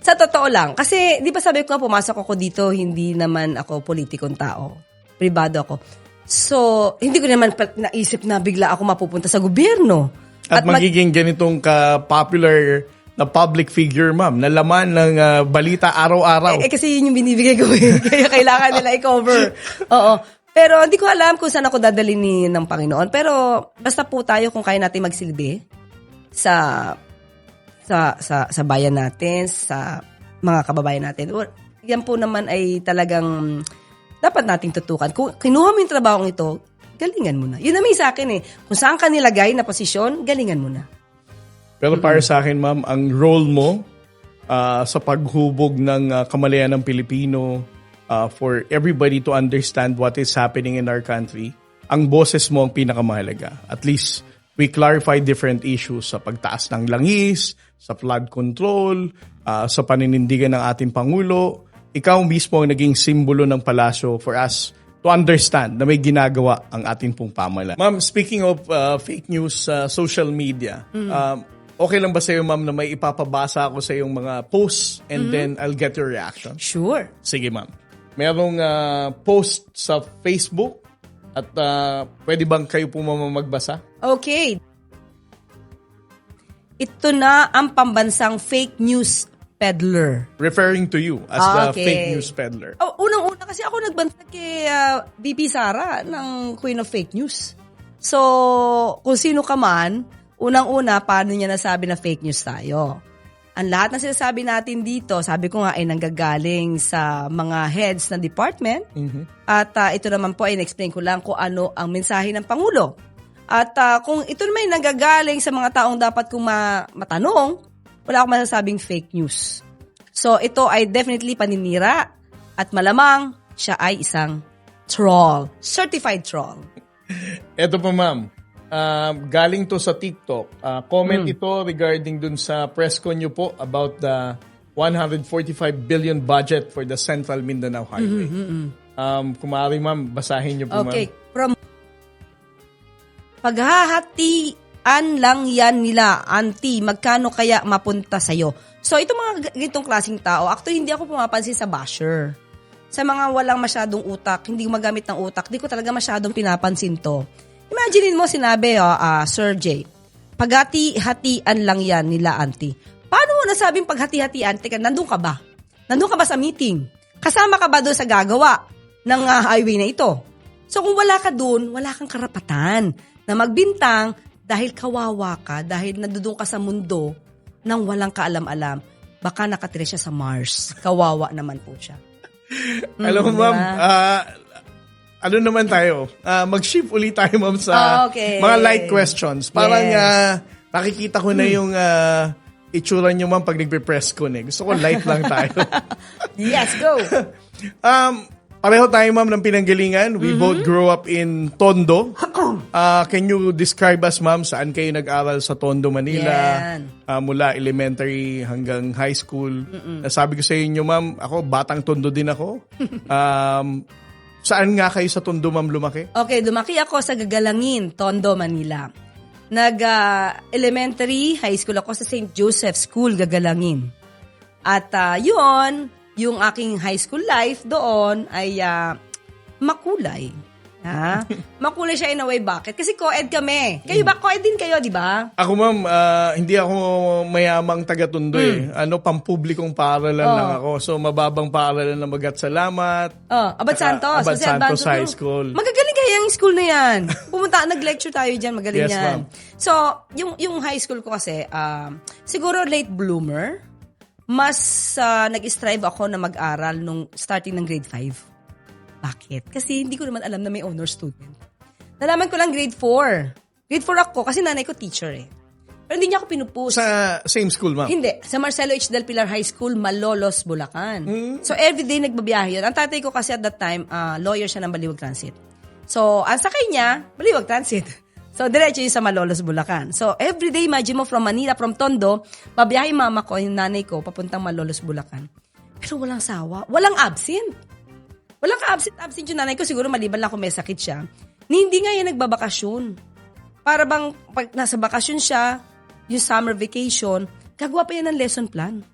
Sa totoo lang. Kasi, di ba sabi ko, pumasok ako dito, hindi naman ako politikong tao. Pribado ako. So, hindi ko naman naisip na bigla ako mapupunta sa gobyerno. At magiging ganitong ka-popular na public figure, ma'am, na laman ng balita araw-araw. Kasi yun yung binibigay ko. Kaya kailangan nila i-cover. Oo. Pero hindi ko alam kung saan ako dadalhin ng Panginoon. Pero basta po tayo kung kaya natin magsilbi sa bayan natin, sa mga kababayan natin. Yan po naman ay talagang dapat nating tutukan. Kung kinuha mo yung trabaho ito, galingan mo na. Yun naman sa akin eh. Kung saan ka nilagay na posisyon, galingan mo na. Pero para sa akin, ma'am, ang role mo sa paghubog ng kamalayan ng Pilipino, for everybody to understand what is happening in our country, ang boses mo ang pinakamahalaga. At least, we clarify different issues sa pagtaas ng langis, sa flood control, sa paninindigan ng ating Pangulo. Ikaw mismo ang naging simbolo ng palasyo for us to understand na may ginagawa ang ating pong pamahalaan. Ma'am, speaking of fake news sa social media, okay lang ba sa'yo, ma'am, na may ipapabasa ako sa iyong mga posts and then I'll get your reaction? Sure. Sige, ma'am. Merong post sa Facebook at pwede bang kayo po magbasa? Okay. Ito na ang pambansang fake news peddler. Referring to you as the fake news peddler. Unang-una kasi ako nagbantag kay BP Sara ng Queen of Fake News. So, kung sino ka man, unang-una, paano niya nasabi na fake news tayo? Ang lahat ng sinasabi natin dito, sabi ko nga ay nanggagaling sa mga heads ng department. At ito naman po ay in-explain ko lang kung ano ang mensahe ng Pangulo. At kung ito naman ay nanggagaling sa mga taong dapat kong matanong, wala akong masasabing fake news. So ito ay definitely paninira at malamang siya ay isang troll. Certified troll. Ito po, ma'am. Galing to sa TikTok. Comment ito regarding dun sa press con nyo po about the 145 billion budget for the Central Mindanao Highway. Kung maaari, ma'am, basahin nyo po, ma'am. Okay. Paghahatian lang yan nila, auntie, magkano kaya mapunta sa'yo? So, itong mga gitong klaseng tao, actually, hindi ako pumapansin sa basher. Sa mga walang masyadong utak, hindi gumagamit ng utak, di ko talaga masyadong pinapansin to. Imagine mo sinabi, Sir J, paghati-hatian lang yan nila, auntie. Paano mo nasabing paghati-hatian? Teka, nandun ka ba? Nandun ka ba sa meeting? Kasama ka ba doon sa gagawa ng highway na ito? So kung wala ka doon, wala kang karapatan na magbintang dahil kawawa ka, dahil nadudun ka sa mundo nang walang kaalam-alam. Baka nakatira siya sa Mars. Kawawa naman po siya. Alam mo, ma'am, ano naman tayo? Mag-shift ulit tayo, ma'am, sa mga light questions. Parang nakikita ko na yung itsura nyo, ma'am, pag nagpe-press ko. Gusto ko light lang tayo. Yes, go! Pareho tayo, ma'am, ng pinanggalingan. We both grew up in Tondo. Can you describe us, ma'am, saan kayo nag-aral sa Tondo, Manila? Mula elementary hanggang high school. Sabi ko sa inyo, ma'am, ako, batang Tondo din ako. Saan nga kayo sa Tondo, ma'am, lumaki? Okay, lumaki ako sa Gagalangin, Tondo, Manila. Nag-elementary, high school ako sa St. Joseph School, Gagalangin. At yung aking high school life doon ay makulay. Makulay siya in a way. Bakit? Kasi co-ed kami. Kayo ba? Co-ed din kayo, di ba? Ako, ma'am, hindi ako mayamang taga-Tondo eh. Pampublikong paaralan lang ako. So, mababang paaralan na Magat Salamat. Abad Santos. Abad Santos High School. Magagaling kaya yung school na yan. Pumunta, nag-lecture tayo dyan. Magaling Yes, yan. ma'am. So, yung high school ko kasi, siguro late bloomer. Mas nag-strive ako na mag-aral nung starting ng grade 5. Bakit? Kasi hindi ko naman alam na may honor student. Nalaman ko lang grade 4. Grade 4 ako kasi nanay ko teacher eh. Pero hindi niya ako pinupush. Sa same school, ma'am? Hindi. Sa Marcelo H. Del Pilar High School, Malolos, Bulacan. So, everyday nagbabiyahe yun. Ang tatay ko kasi at that time, lawyer siya ng Baliwag Transit. So, ang sakay niya, Baliwag Transit. So, diretso yun sa Malolos, Bulacan. So, everyday, imagine mo, from Manila, from Tondo, babiyahe mama ko, yung nanay ko, papuntang Malolos, Bulacan. Pero walang sawa. Walang absent. Walang ka-absent yung nanay ko. Siguro maliban lang kung may sakit siya. Hindi nga yan nagbabakasyon. Para bang pag nasa bakasyon siya, yung summer vacation, gagawa pa yan ng lesson plan.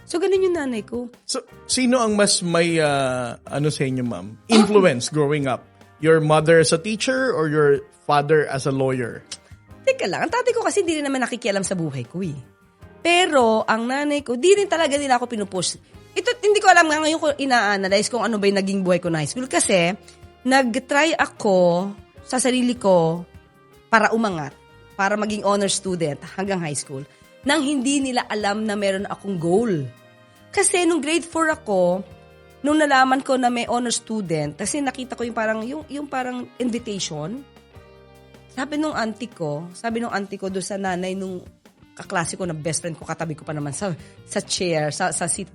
So, ganun yung nanay ko. So, sino ang mas may, sa inyo, ma'am? Influence growing up? Your mother as a teacher or your father as a lawyer? Teka lang, ang tatay ko kasi hindi rin naman nakikialam sa buhay ko eh. Pero, ang nanay ko, di rin talaga nila ako pinupush. Ito, hindi ko alam nga ngayon ko ina-analyze kung ano ba yung naging buhay ko na high school. Kasi, nag-try ako sa sarili ko para umangat, para maging honor student hanggang high school, nang hindi nila alam na meron akong goal. Kasi nung grade 4 ako, nung nalaman ko na may honor student, kasi nakita ko yung parang invitation, sabi nung auntie ko doon sa nanay nung kaklase ko na best friend ko, katabi ko pa naman sa chair, sa seat,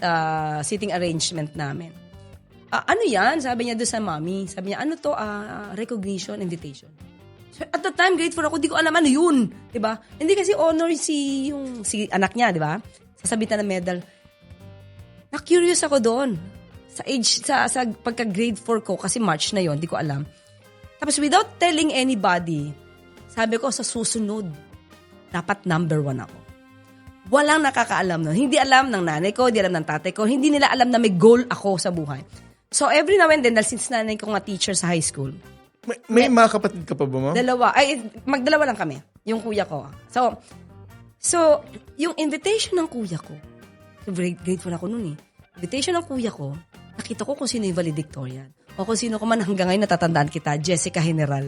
sa sitting arrangement namin. Ano yan? Sabi niya doon sa mommy. Sabi niya, ano to? Recognition, invitation. So, at the time, grade 4 ako, di ko alam ano yun. Diba? Hindi kasi honor si anak niya, diba? Sasabitan ng medal. Na-curious ako doon. Sa pagka-grade 4 ko, kasi March na yon, di ko alam. Tapos without telling anybody, sabi ko sa susunod, dapat number 1 ako. Walang nakakaalam nun. Hindi alam ng nanay ko, hindi alam ng tatay ko, hindi nila alam na may goal ako sa buhay. So every now and then, dahil since nanay ko nga teacher sa high school, may mga kapatid ka pa ba, ma'am? Magdalawa lang kami, yung kuya ko. So yung invitation ng kuya ko, grade 4 ako nun eh, invitation ng kuya ko, nakita ko kung sino yung valedictorian. O kung sino ko man hanggang ngayon natatandaan kita, Jessica General.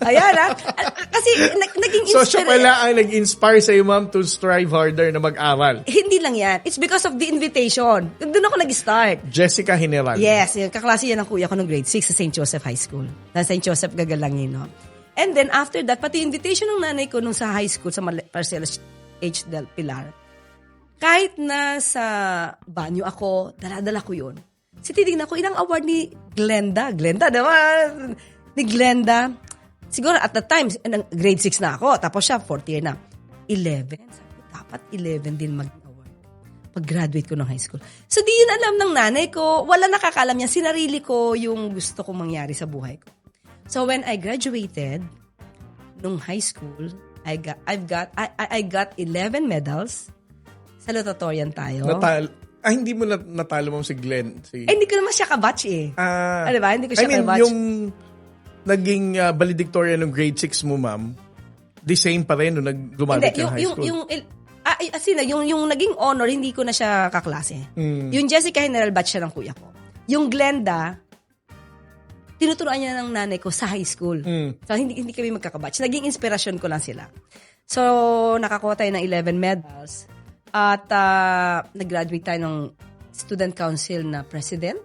Ayan kasi naging So siya pala ang nag-inspire sa'yo, ma'am, to strive harder na mag-aral. Hindi lang yan. It's because of the invitation. Doon ako nag-start. Jessica General. Yes, yung kaklase yan ng kuya ko ng grade 6 sa St. Joseph High School. Na St. Joseph Gagalangin, no? And then after that, pati invitation ng nanay ko nung sa high school sa Marcelo H. Del Pilar, kahit na sa banyo ako, dala-dala ko yun. Titignan ko, ilang award ni Glenda, naman. Ni Glenda. Siguro at the time, grade 6 na ako. Tapos siya, 4th year na. 11. Sabi ko, dapat 11 din mag-award. Pag-graduate ko ng high school. So, di yun alam ng nanay ko. Wala nakakaalam niya. Sinarili ko yung gusto kong mangyari sa buhay ko. So, when I graduated, nung high school, I got 11 medals. Salutatorian tayo. Hindi mo natalo mo si Glenn. Hindi ko naman siya kabatch eh. Diba? Hindi ko siya kabatch. Yung naging valedictorian ng grade 6 mo, ma'am, the same pa rin nung nag-graduate ng high school? Yung naging honor, hindi ko na siya kaklase. Yung Jessica General batch siya ng kuya ko. Yung Glenda, tinuturuan niya ng nanay ko sa high school. So, hindi kami magkakabatch. Naging inspirasyon ko lang sila. So, nakakuha tayo ng 11 medals. At nag-graduate tayo ng student council na president.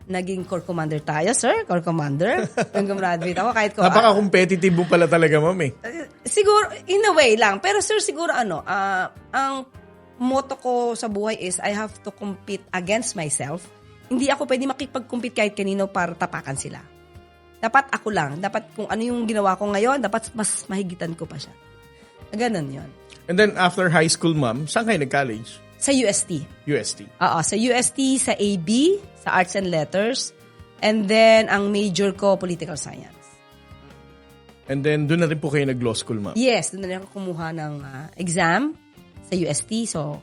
Naging corps commander tayo, sir. Corps commander. Nung gumraduate ako, kahit ko... Napaka-competitive mo pala talaga, ma'am eh. Siguro, in a way lang. Pero sir, siguro ang motto ko sa buhay is I have to compete against myself. Hindi ako pwede makipag-compete kahit kanino para tapakan sila. Dapat ako lang. Dapat kung ano yung ginawa ko ngayon, dapat mas mahigitan ko pa siya. Ganon yun. And then after high school, ma'am, saan kayo nag-college? Sa UST. UST. Sa UST, sa AB, sa Arts and Letters. And then, ang major ko, Political Science. And then, doon na rin po kayo nag-law school, ma'am? Yes, doon na rin ako kumuha ng exam sa UST. So,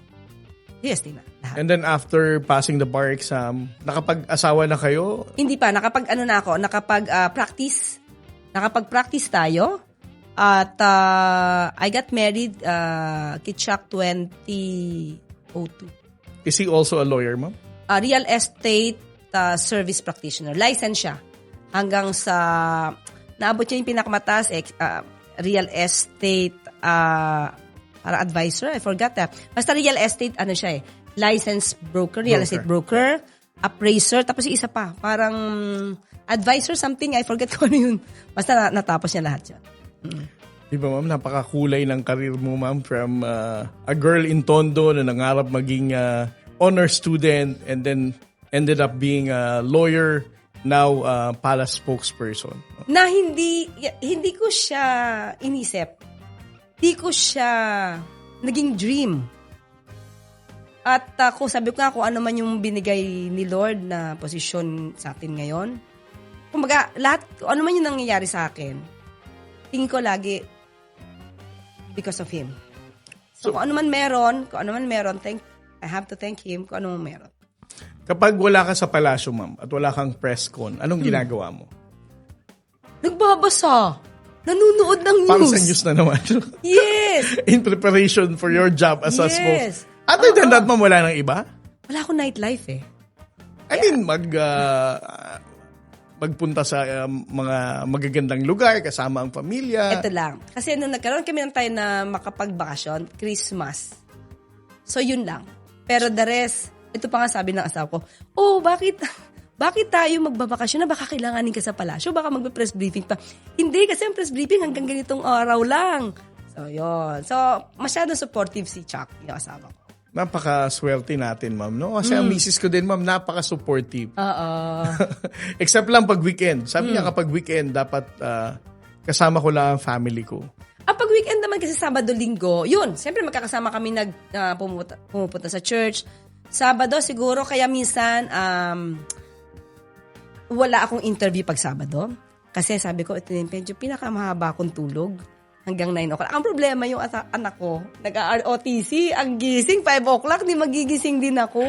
UST na. Lahat. And then, after passing the bar exam, nakapag-asawa na kayo? Hindi pa. Nakapag-practice. Nakapag-practice tayo. At I got married Kitchak 2002. Is he also a lawyer, ma'am? Real estate service practitioner. License siya. Hanggang sa naabot niya yung pinakamataas real estate para advisor. I forgot that. Basta real estate, siya license broker, real estate broker, appraiser, tapos yung isa pa. Parang advisor something, I forget kung ano yun. Basta natapos niya lahat yan. Di ba, ma'am? Napakakulay ng karir mo, ma'am. From a girl in Tondo na nangarap maging honor student and then ended up being a lawyer, now palace spokesperson. Na hindi ko siya inisip. Hindi ko siya naging dream. At sabi ko nga kung ano man yung binigay ni Lord na posisyon sa atin ngayon. Kumbaga, lahat, kung ano man yung nangyayari sa akin, tingin ko lagi because of Him. So kung ano man meron, I have to thank Him kung ano man meron. Kapag wala ka sa palasyo, ma'am, at wala kang press con, anong ginagawa mo? Nagbabasa. Nanunood ng news. Para sa news na naman. Yes. In preparation for your job as a Yes. Other than that, ma'am, wala nang iba? Wala akong nightlife eh. I mean, magpunta sa mga magagandang lugar kasama ang pamilya. Ito lang. Kasi nung nagkaroon kami ng time na makapagbakasyon, Christmas. So, yun lang. Pero the rest, ito pa nga sabi ng asawa ko, bakit tayo magbabakasyon na baka kailanganin ka sa palasyo? Baka magbe-press briefing pa. Hindi, kasi ang press briefing hanggang ganitong araw lang. So, yun. So, masyadong supportive si Chuck, yung asawa ko. Napaka-swerte natin, ma'am, no? Kasi ang misis ko din, ma'am, napaka-supportive. Oo. Except lang pag weekend. Sabi niya kapag weekend, dapat kasama ko lang ang family ko. Pag weekend naman kasi Sabado-Linggo, yun, siyempre magkakasama kami pumupunta sa church. Sabado siguro, kaya minsan wala akong interview pag Sabado. Kasi sabi ko, ito yung medyo pinakamahaba akong tulog. Hanggang 9 o'clock. Ang problema yung anak ko, nag-ROTC, ang gising, 5 o'clock, di magigising din ako.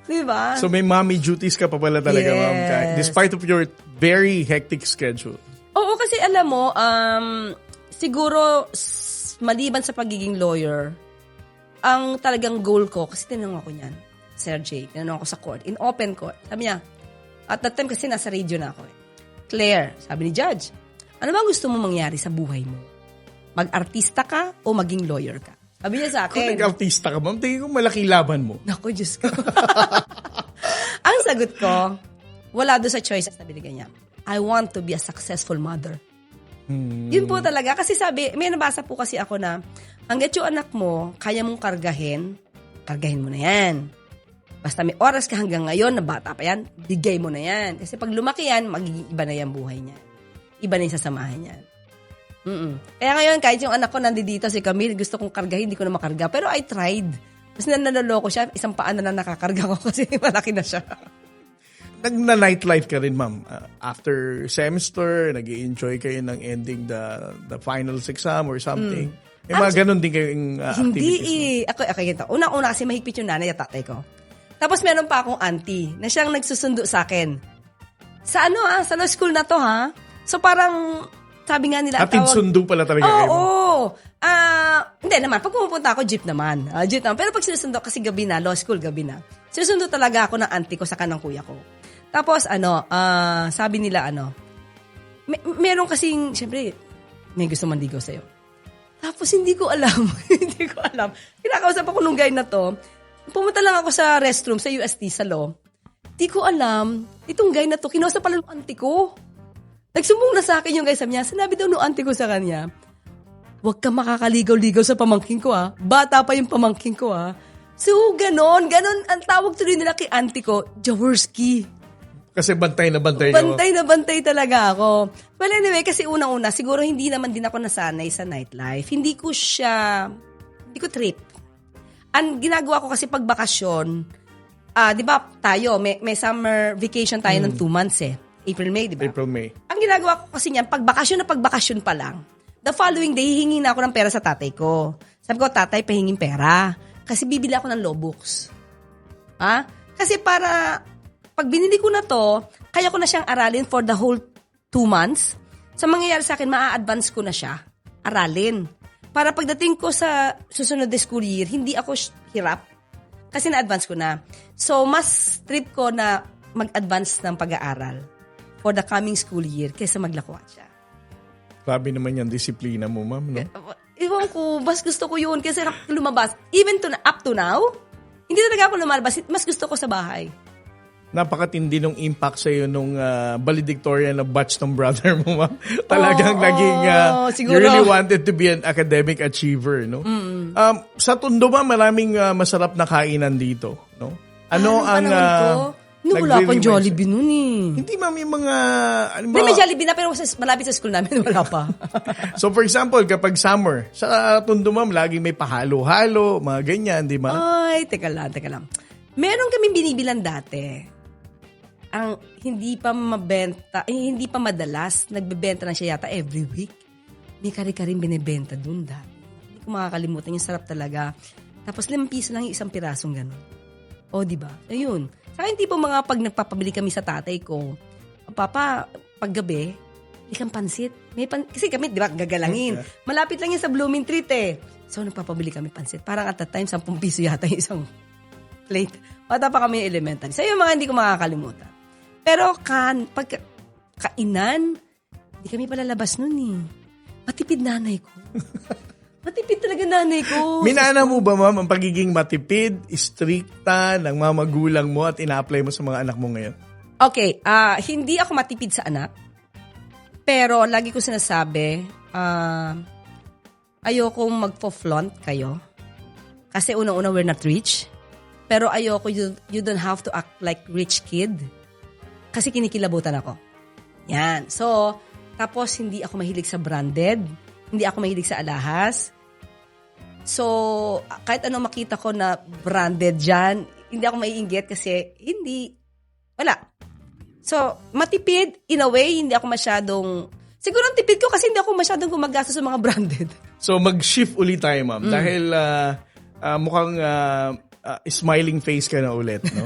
Di ba? So may mommy duties ka pa pala talaga, Yes. ma'am. Despite of your very hectic schedule. Oo, kasi alam mo, siguro, maliban sa pagiging lawyer, ang talagang goal ko, kasi tinanong ako niyan, Sir Jay, tinanong ako sa court, in open court. Sabi niya, at that time kasi nasa radio na ako eh. Claire, sabi ni Judge, ano ba gusto mo mangyari sa buhay mo? Mag-artista ka o maging lawyer ka? Sabi niya sa Kung akin. nag-artista ka, ma'am, tingin ko malaki laban mo. Naku, Diyos ko. Ang sagot ko, wala doon sa choices na binigay niya. I want to be a successful mother. Yun po talaga. Kasi sabi, may nabasa po kasi ako na, hanggat yung anak mo, kaya mong kargahin mo na yan. Basta may oras ka hanggang ngayon, na bata pa yan, bigay mo na yan. Kasi pag lumaki yan, magiging iba na yan buhay niya. Iba na yung sasamahan niya. Kaya ngayon, kahit yung anak ko nandito, si Camille, gusto kong kargahin, hindi ko na makarga. Pero I tried. Tapos nanaloko siya, isang paan na nakakarga ko kasi malaki na siya. Nag-nightlife ka rin, ma'am. After semester, nag-i-enjoy kayo ng ending the finals exam or something. May mga ganun din kayong activities. Hindi Ako, unang-una kasi mahigpit yung nanay at tatay ko. Tapos meron pa akong auntie na siyang nagsusundo sa akin. Sa sa law school na to, ha? So parang, sabi nga nila, Atid sundo pala talaga kayo. Oo. Hindi naman. Pag pumupunta ako, jeep naman. Pero pag sinusundo, kasi gabi na, law school, gabi na. Sinusundo talaga ako ng auntie ko sa kanang kuya ko. Tapos, sabi nila, meron kasing, syempre, may gusto mandigaw sa'yo. Tapos, hindi ko alam. Kinakausap ako nung guy na to. Pumunta lang ako sa restroom, sa UST, sa law. Hindi ko alam. Itong guy na to, kinausap pala ng auntie ko. Nagsumbong na sa akin yung guy, sabi niya, sinabi daw nung auntie ko sa kanya, huwag ka makakaligaw-ligaw sa pamangking ko, ha. Bata pa yung pamangking ko, ha. So, ganon. Ang tawag tuloy nila kay auntie ko, Jaworski. Kasi bantay na bantay ka. Bantay na bantay talaga ako. Well, anyway, kasi unang-una, siguro hindi naman din ako nasanay sa nightlife. Hindi ko trip. Ang ginagawa ko kasi pag bakasyon, di ba tayo, may summer vacation tayo ng 2 months eh. April, May, di ba? April, May. Ang ginagawa ko kasi niyan, pag bakasyon pa lang, the following day, hihingi na ako ng pera sa tatay ko. Sabi ko, tatay, pahingin pera. Kasi bibili ako ng law books. Kasi para, pag binili ko na to, kaya ko na siyang aralin for the whole 2 months. Sa mangyayari sa akin, maa-advance ko na siya. Aralin. Para pagdating ko sa susunod na school year, hindi ako hirap. Kasi na-advance ko na. So, mas trip ko na mag-advance ng pag-aaral for the coming school year kaysa maglakwat siya. Grabe naman yung disiplina mo, ma'am, no? Iwan ko, mas gusto ko yun kasi lumabas. Even up to now, hindi talaga ako lumalabas. Mas gusto ko sa bahay. napakatindi nung impact sa iyo nung valedictorian na batch ng brother mo, ma'am. Talagang naging you really wanted to be an academic achiever, no? Sa Tondo ba maraming masarap na kainan dito, no? Ano ang wala akong Jollibee nun eh. Hindi, ma'am, yung mga may Jollibee na pero malapit sa school namin wala pa. So for example, kapag summer, sa Tondo, ma'am, lagi may pahalo-halo, mga ganyan, di ba? Ay, teka lang. Meron kaming binibilan dati. Ang hindi pa madalas, nagbebenta na siya yata every week. May kari-karing binibenta dun dati. Hindi ko makakalimutan, yung sarap talaga. Tapos 5 piso lang yung isang pirasong gano'n. O, di ba? Ayun. Sa akin, tipo mga pag nagpapabili kami sa tatay ko, Papa, paggabi, ikang pansit. Kasi kami, di ba, gagalangin. Malapit lang yan sa Blooming Treat eh. So, nagpapabili kami pansit. Parang at that time, 10 piso yata yung isang plate. Bata pa kami elementary. So, yung mga hindi ko makakalimutan. Pero pag kainan, hindi kami palalabas nun eh. Matipid nanay ko. Matipid talaga nanay ko. Minana mo ba, ma'am, ang pagiging matipid, strikta ng mga magulang mo at ina-apply mo sa mga anak mo ngayon? Okay, hindi ako matipid sa anak. Pero lagi ko sinasabi, ayokong magpo-flaunt kayo. Kasi unang-una, we're not rich. Pero ayoko, you don't have to act like rich kid. Kasi kinikilabutan ako. Yan. So, tapos hindi ako mahilig sa branded. Hindi ako mahilig sa alahas. So, kahit ano makita ko na branded dyan, hindi ako maiinggit kasi wala. So, matipid, in a way, hindi ako masyadong, siguro ang tipid ko kasi hindi ako masyadong gumagastos sa mga branded. So, mag-shift ulit tayo, ma'am. Dahil mukhang smiling face ka na ulit, no?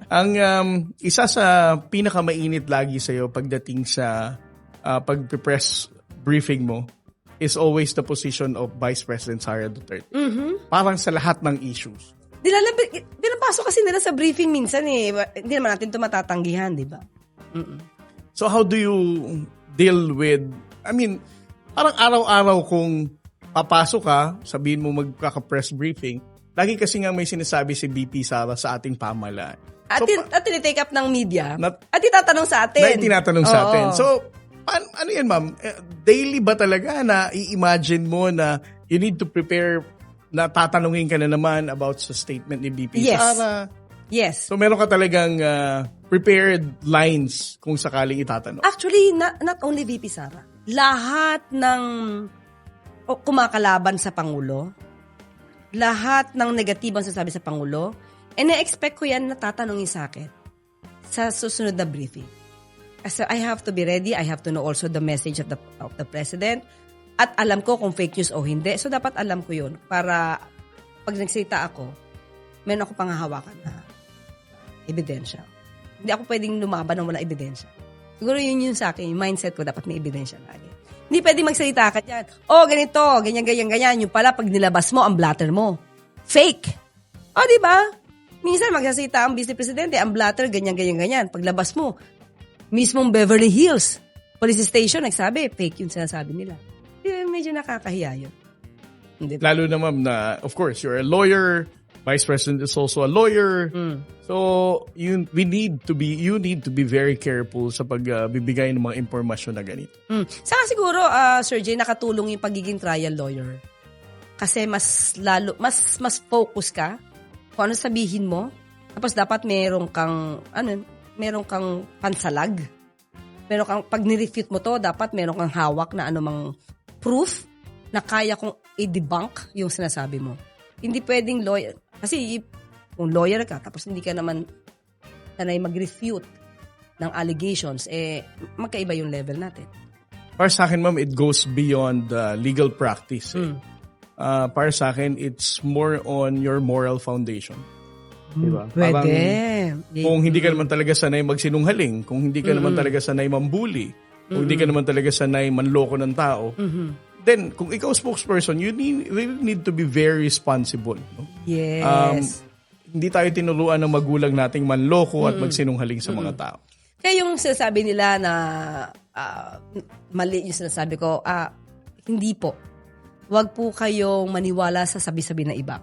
Ang isa sa pinakamainit lagi sa'yo pagdating sa pag-press briefing mo is always the position of Vice President Sara Duterte. Parang sa lahat ng issues. Pinapasok kasi nila sa briefing minsan eh. Hindi naman natin ito matatanggihan, di ba? So how do you deal with, parang araw-araw kung papasok ka, sabihin mo magkaka-press briefing, lagi kasi nga may sinasabi si VP Sara sa ating pamahalaan. At tinitake up ng media. At tinatanong sa atin. Sa atin. So, ano yan, ma'am? Daily ba talaga na i-imagine mo na you need to prepare na tatanungin ka na naman about sa statement ni VP Sara? Yes. So, meron ka talagang prepared lines kung sakaling itatanong? Actually, not only VP Sara. Lahat ng kumakalaban sa Pangulo, lahat ng negatibang sasabi sa Pangulo, na-expect ko yan na tatanungin sa akin sa susunod na briefing. So I have to be ready. I have to know also the message of the President. At alam ko kung fake news o hindi. So dapat alam ko yun para pag nagsalita ako, meron ako panghahawakan na ebidensya. Hindi ako pwedeng lumaban ng wala ebidensya. Siguro yun sa akin. Yung mindset ko, dapat may ebidensya lagi. Hindi pwedeng magsalita ka dyan. Ganito, ganyan. Yung pala, pag nilabas mo, ang blatter mo. Fake. Di ba? Minsan magsasalita ang Vice Presidente, ang blatter, ganyan. Paglabas mo, mismong Beverly Hills Police Station, nagsabi, fake yung sinasabi nila. Medyo nakakahiya yun. Lalo na, ma'am, na, of course, you're a lawyer, Vice President is also a lawyer. So, you need to be very careful sa pagbibigay ng mga impormasyon na ganito. Saka siguro, Sir Jay, nakatulong yung pagiging trial lawyer. Kasi mas focus ka kung ano sabihin mo. Tapos dapat meron kang pansalag. Pag nirefute mo to, dapat meron kang hawak na anumang proof na kaya kong i-debunk yung sinasabi mo. Hindi pwedeng lawyer. Kasi kung lawyer ka, tapos hindi ka naman sanay mag-refute ng allegations, magkaiba yung level natin. Para sa akin, ma'am, it goes beyond legal practice. Para sa akin, it's more on your moral foundation. Diba? Pwede. Kung hindi ka naman talaga sanay magsinungaling, kung hindi ka naman talaga sanay mambuli, kung hindi ka naman talaga sanay manloko ng tao, then kung ikaw spokesperson, you really need to be very responsible. No? Yes. Hindi tayo tinuruan ng magulang nating manloko at magsinungaling sa mga tao. Kaya yung sinasabi nila na mali yung sinasabi ko, hindi po. Huwag po kayong maniwala sa sabi-sabi na iba.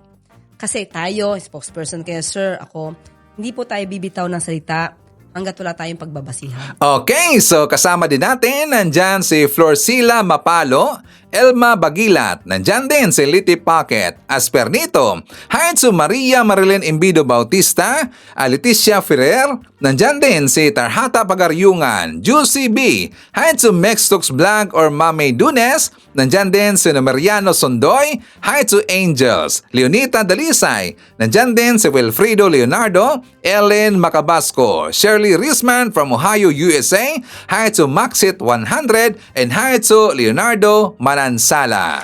Kasi tayo, spokesperson kaya sir, ako, hindi po tayo bibitaw ng salita hanggat wala tayong pagbabasihan. Okay, so kasama din natin, nandyan si Florcilla Mapalo, Elma Bagilat, nandyan din si Liti Pocket, Aspernito, Haitsu Maria Marilyn Imbido Bautista, Leticia Ferrer, nandyan din si Tarhata Pagaryungan, Juicy B, Haitsu Mextux Vlog or Mame Dunes, nandyan din si Numeriano Sondoy, Haitsu Angels, Leonita Dalisay, nandyan din si Wilfredo Leonardo, Ellen Macabasco, Shirley Risman from Ohio, USA, Haitsu Maxit 100, and Haitsu Leonardo Manansala.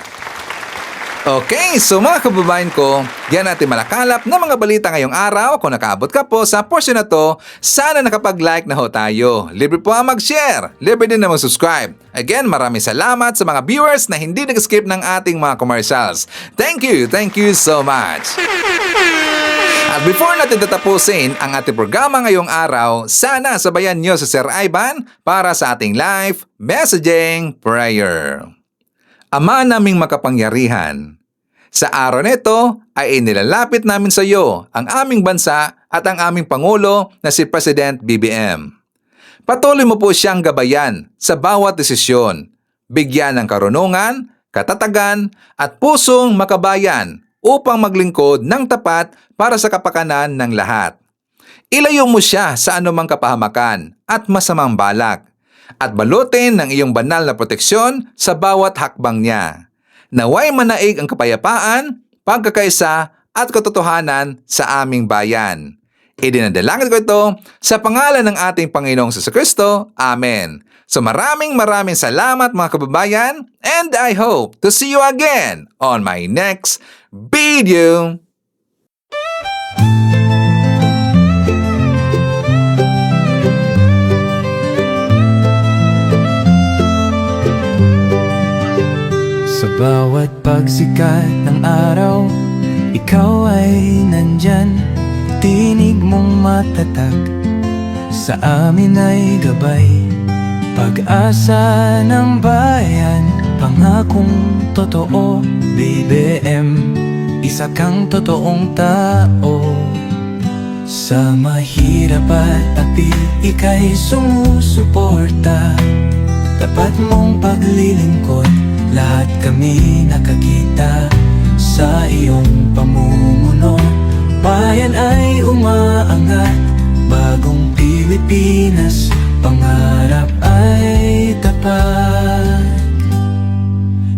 Okay, so mga kababayan ko, yan natin malakalap na mga balita ngayong araw. Kung nakaabot ka po sa portion na to, sana nakapag-like na ho tayo. Libre po ang mag-share, libre din na mag-subscribe. Again, maraming salamat sa mga viewers na hindi nag-skip ng ating mga commercials. Thank you so much. At before natin tatapusin ang ating programa ngayong araw, sana sabayan nyo si Sir Ivan para sa ating live messaging prayer. Ama naming makapangyarihan, sa araw nito ay inilalapit namin sa iyo ang aming bansa at ang aming Pangulo na si President BBM. Patuloy mo po siyang gabayan sa bawat desisyon, bigyan ng karunungan, katatagan at pusong makabayan upang maglingkod ng tapat para sa kapakanan ng lahat. Ilayo mo siya sa anumang kapahamakan at masamang balak at balutin ng iyong banal na proteksyon sa bawat hakbang niya. Naway manaig ang kapayapaan, pagkakaisa at katotohanan sa aming bayan. Idinadalangin ko ito sa pangalan ng ating Panginoong Jesucristo. Amen. So maraming salamat mga kababayan, and I hope to see you again on my next video. Sa bawat pagsikat ng araw, ikaw ay nandyan. Tinig mong matatag, sa amin ay gabay. Pag-asa ng bayan, pangakong totoo. BBM, isa kang totoong tao. Sa mahirap at api, ika'y sumusuporta. Tapat mong paglilingkod, lahat kami nakakita sa iyong pamumuno. Bayan ay umaangat, bagong Pilipinas, pangarap ay tapat.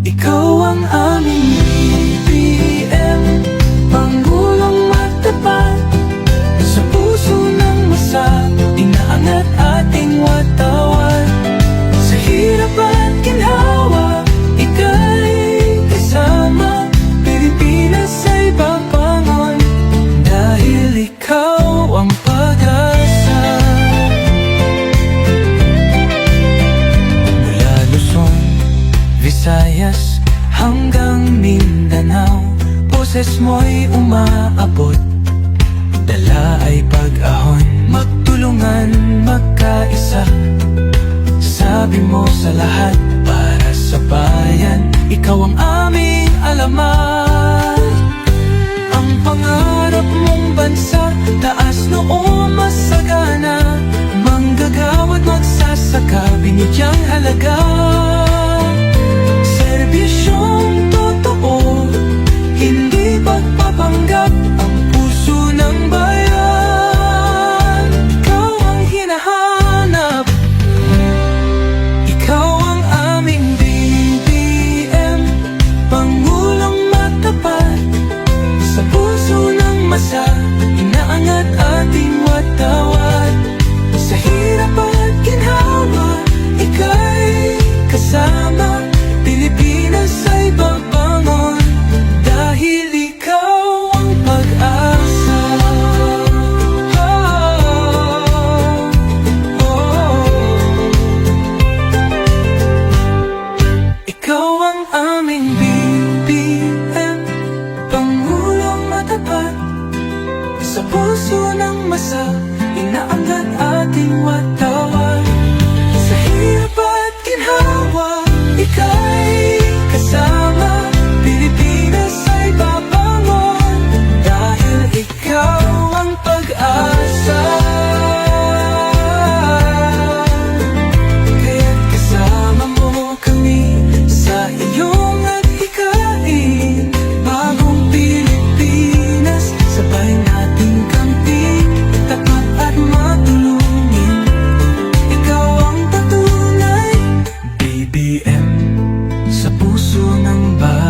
Ikaw ang aming BBM, Pangulong matapat. Sa puso ng masa, inaangat ating watawat. Sa hirap at ginhawa, ika'y kasama. Pilipinas ay babangon, dahil ikaw ang pag-asa. Mula Luzon, Visayas hanggang Mindanao, boses mo'y umaabot, dala ay pag-ahon. Magtulungan, magkaisa, sabi mo sa lahat, para sa bayan, ikaw ang aming alamat. Ang pangarap mong bansa, taas noo masagana, manggagawa't magsasaka, binigyang halaga. Serbisyong totoo, hindi pagpapanggap, ang puso ng bayan, ikaw ang hinahanap. Ikaw ang aming BBM, Pangulong matapat. Sa puso ng masa, inaangat ating watawat. Sa hirap at ginhawa, ika'y kasama. Pilipinas ay babangon, dahil ikaw ang pag-asa. Ikaw ang aming BBM, Pangulong matapat. Sa puso ng masa, inaangat ating watawat. Sa hirap at ginhawa, ika'y kasama. Pilipinas ay babangon, dahil ikaw ang pag-asa. puso ng bayan.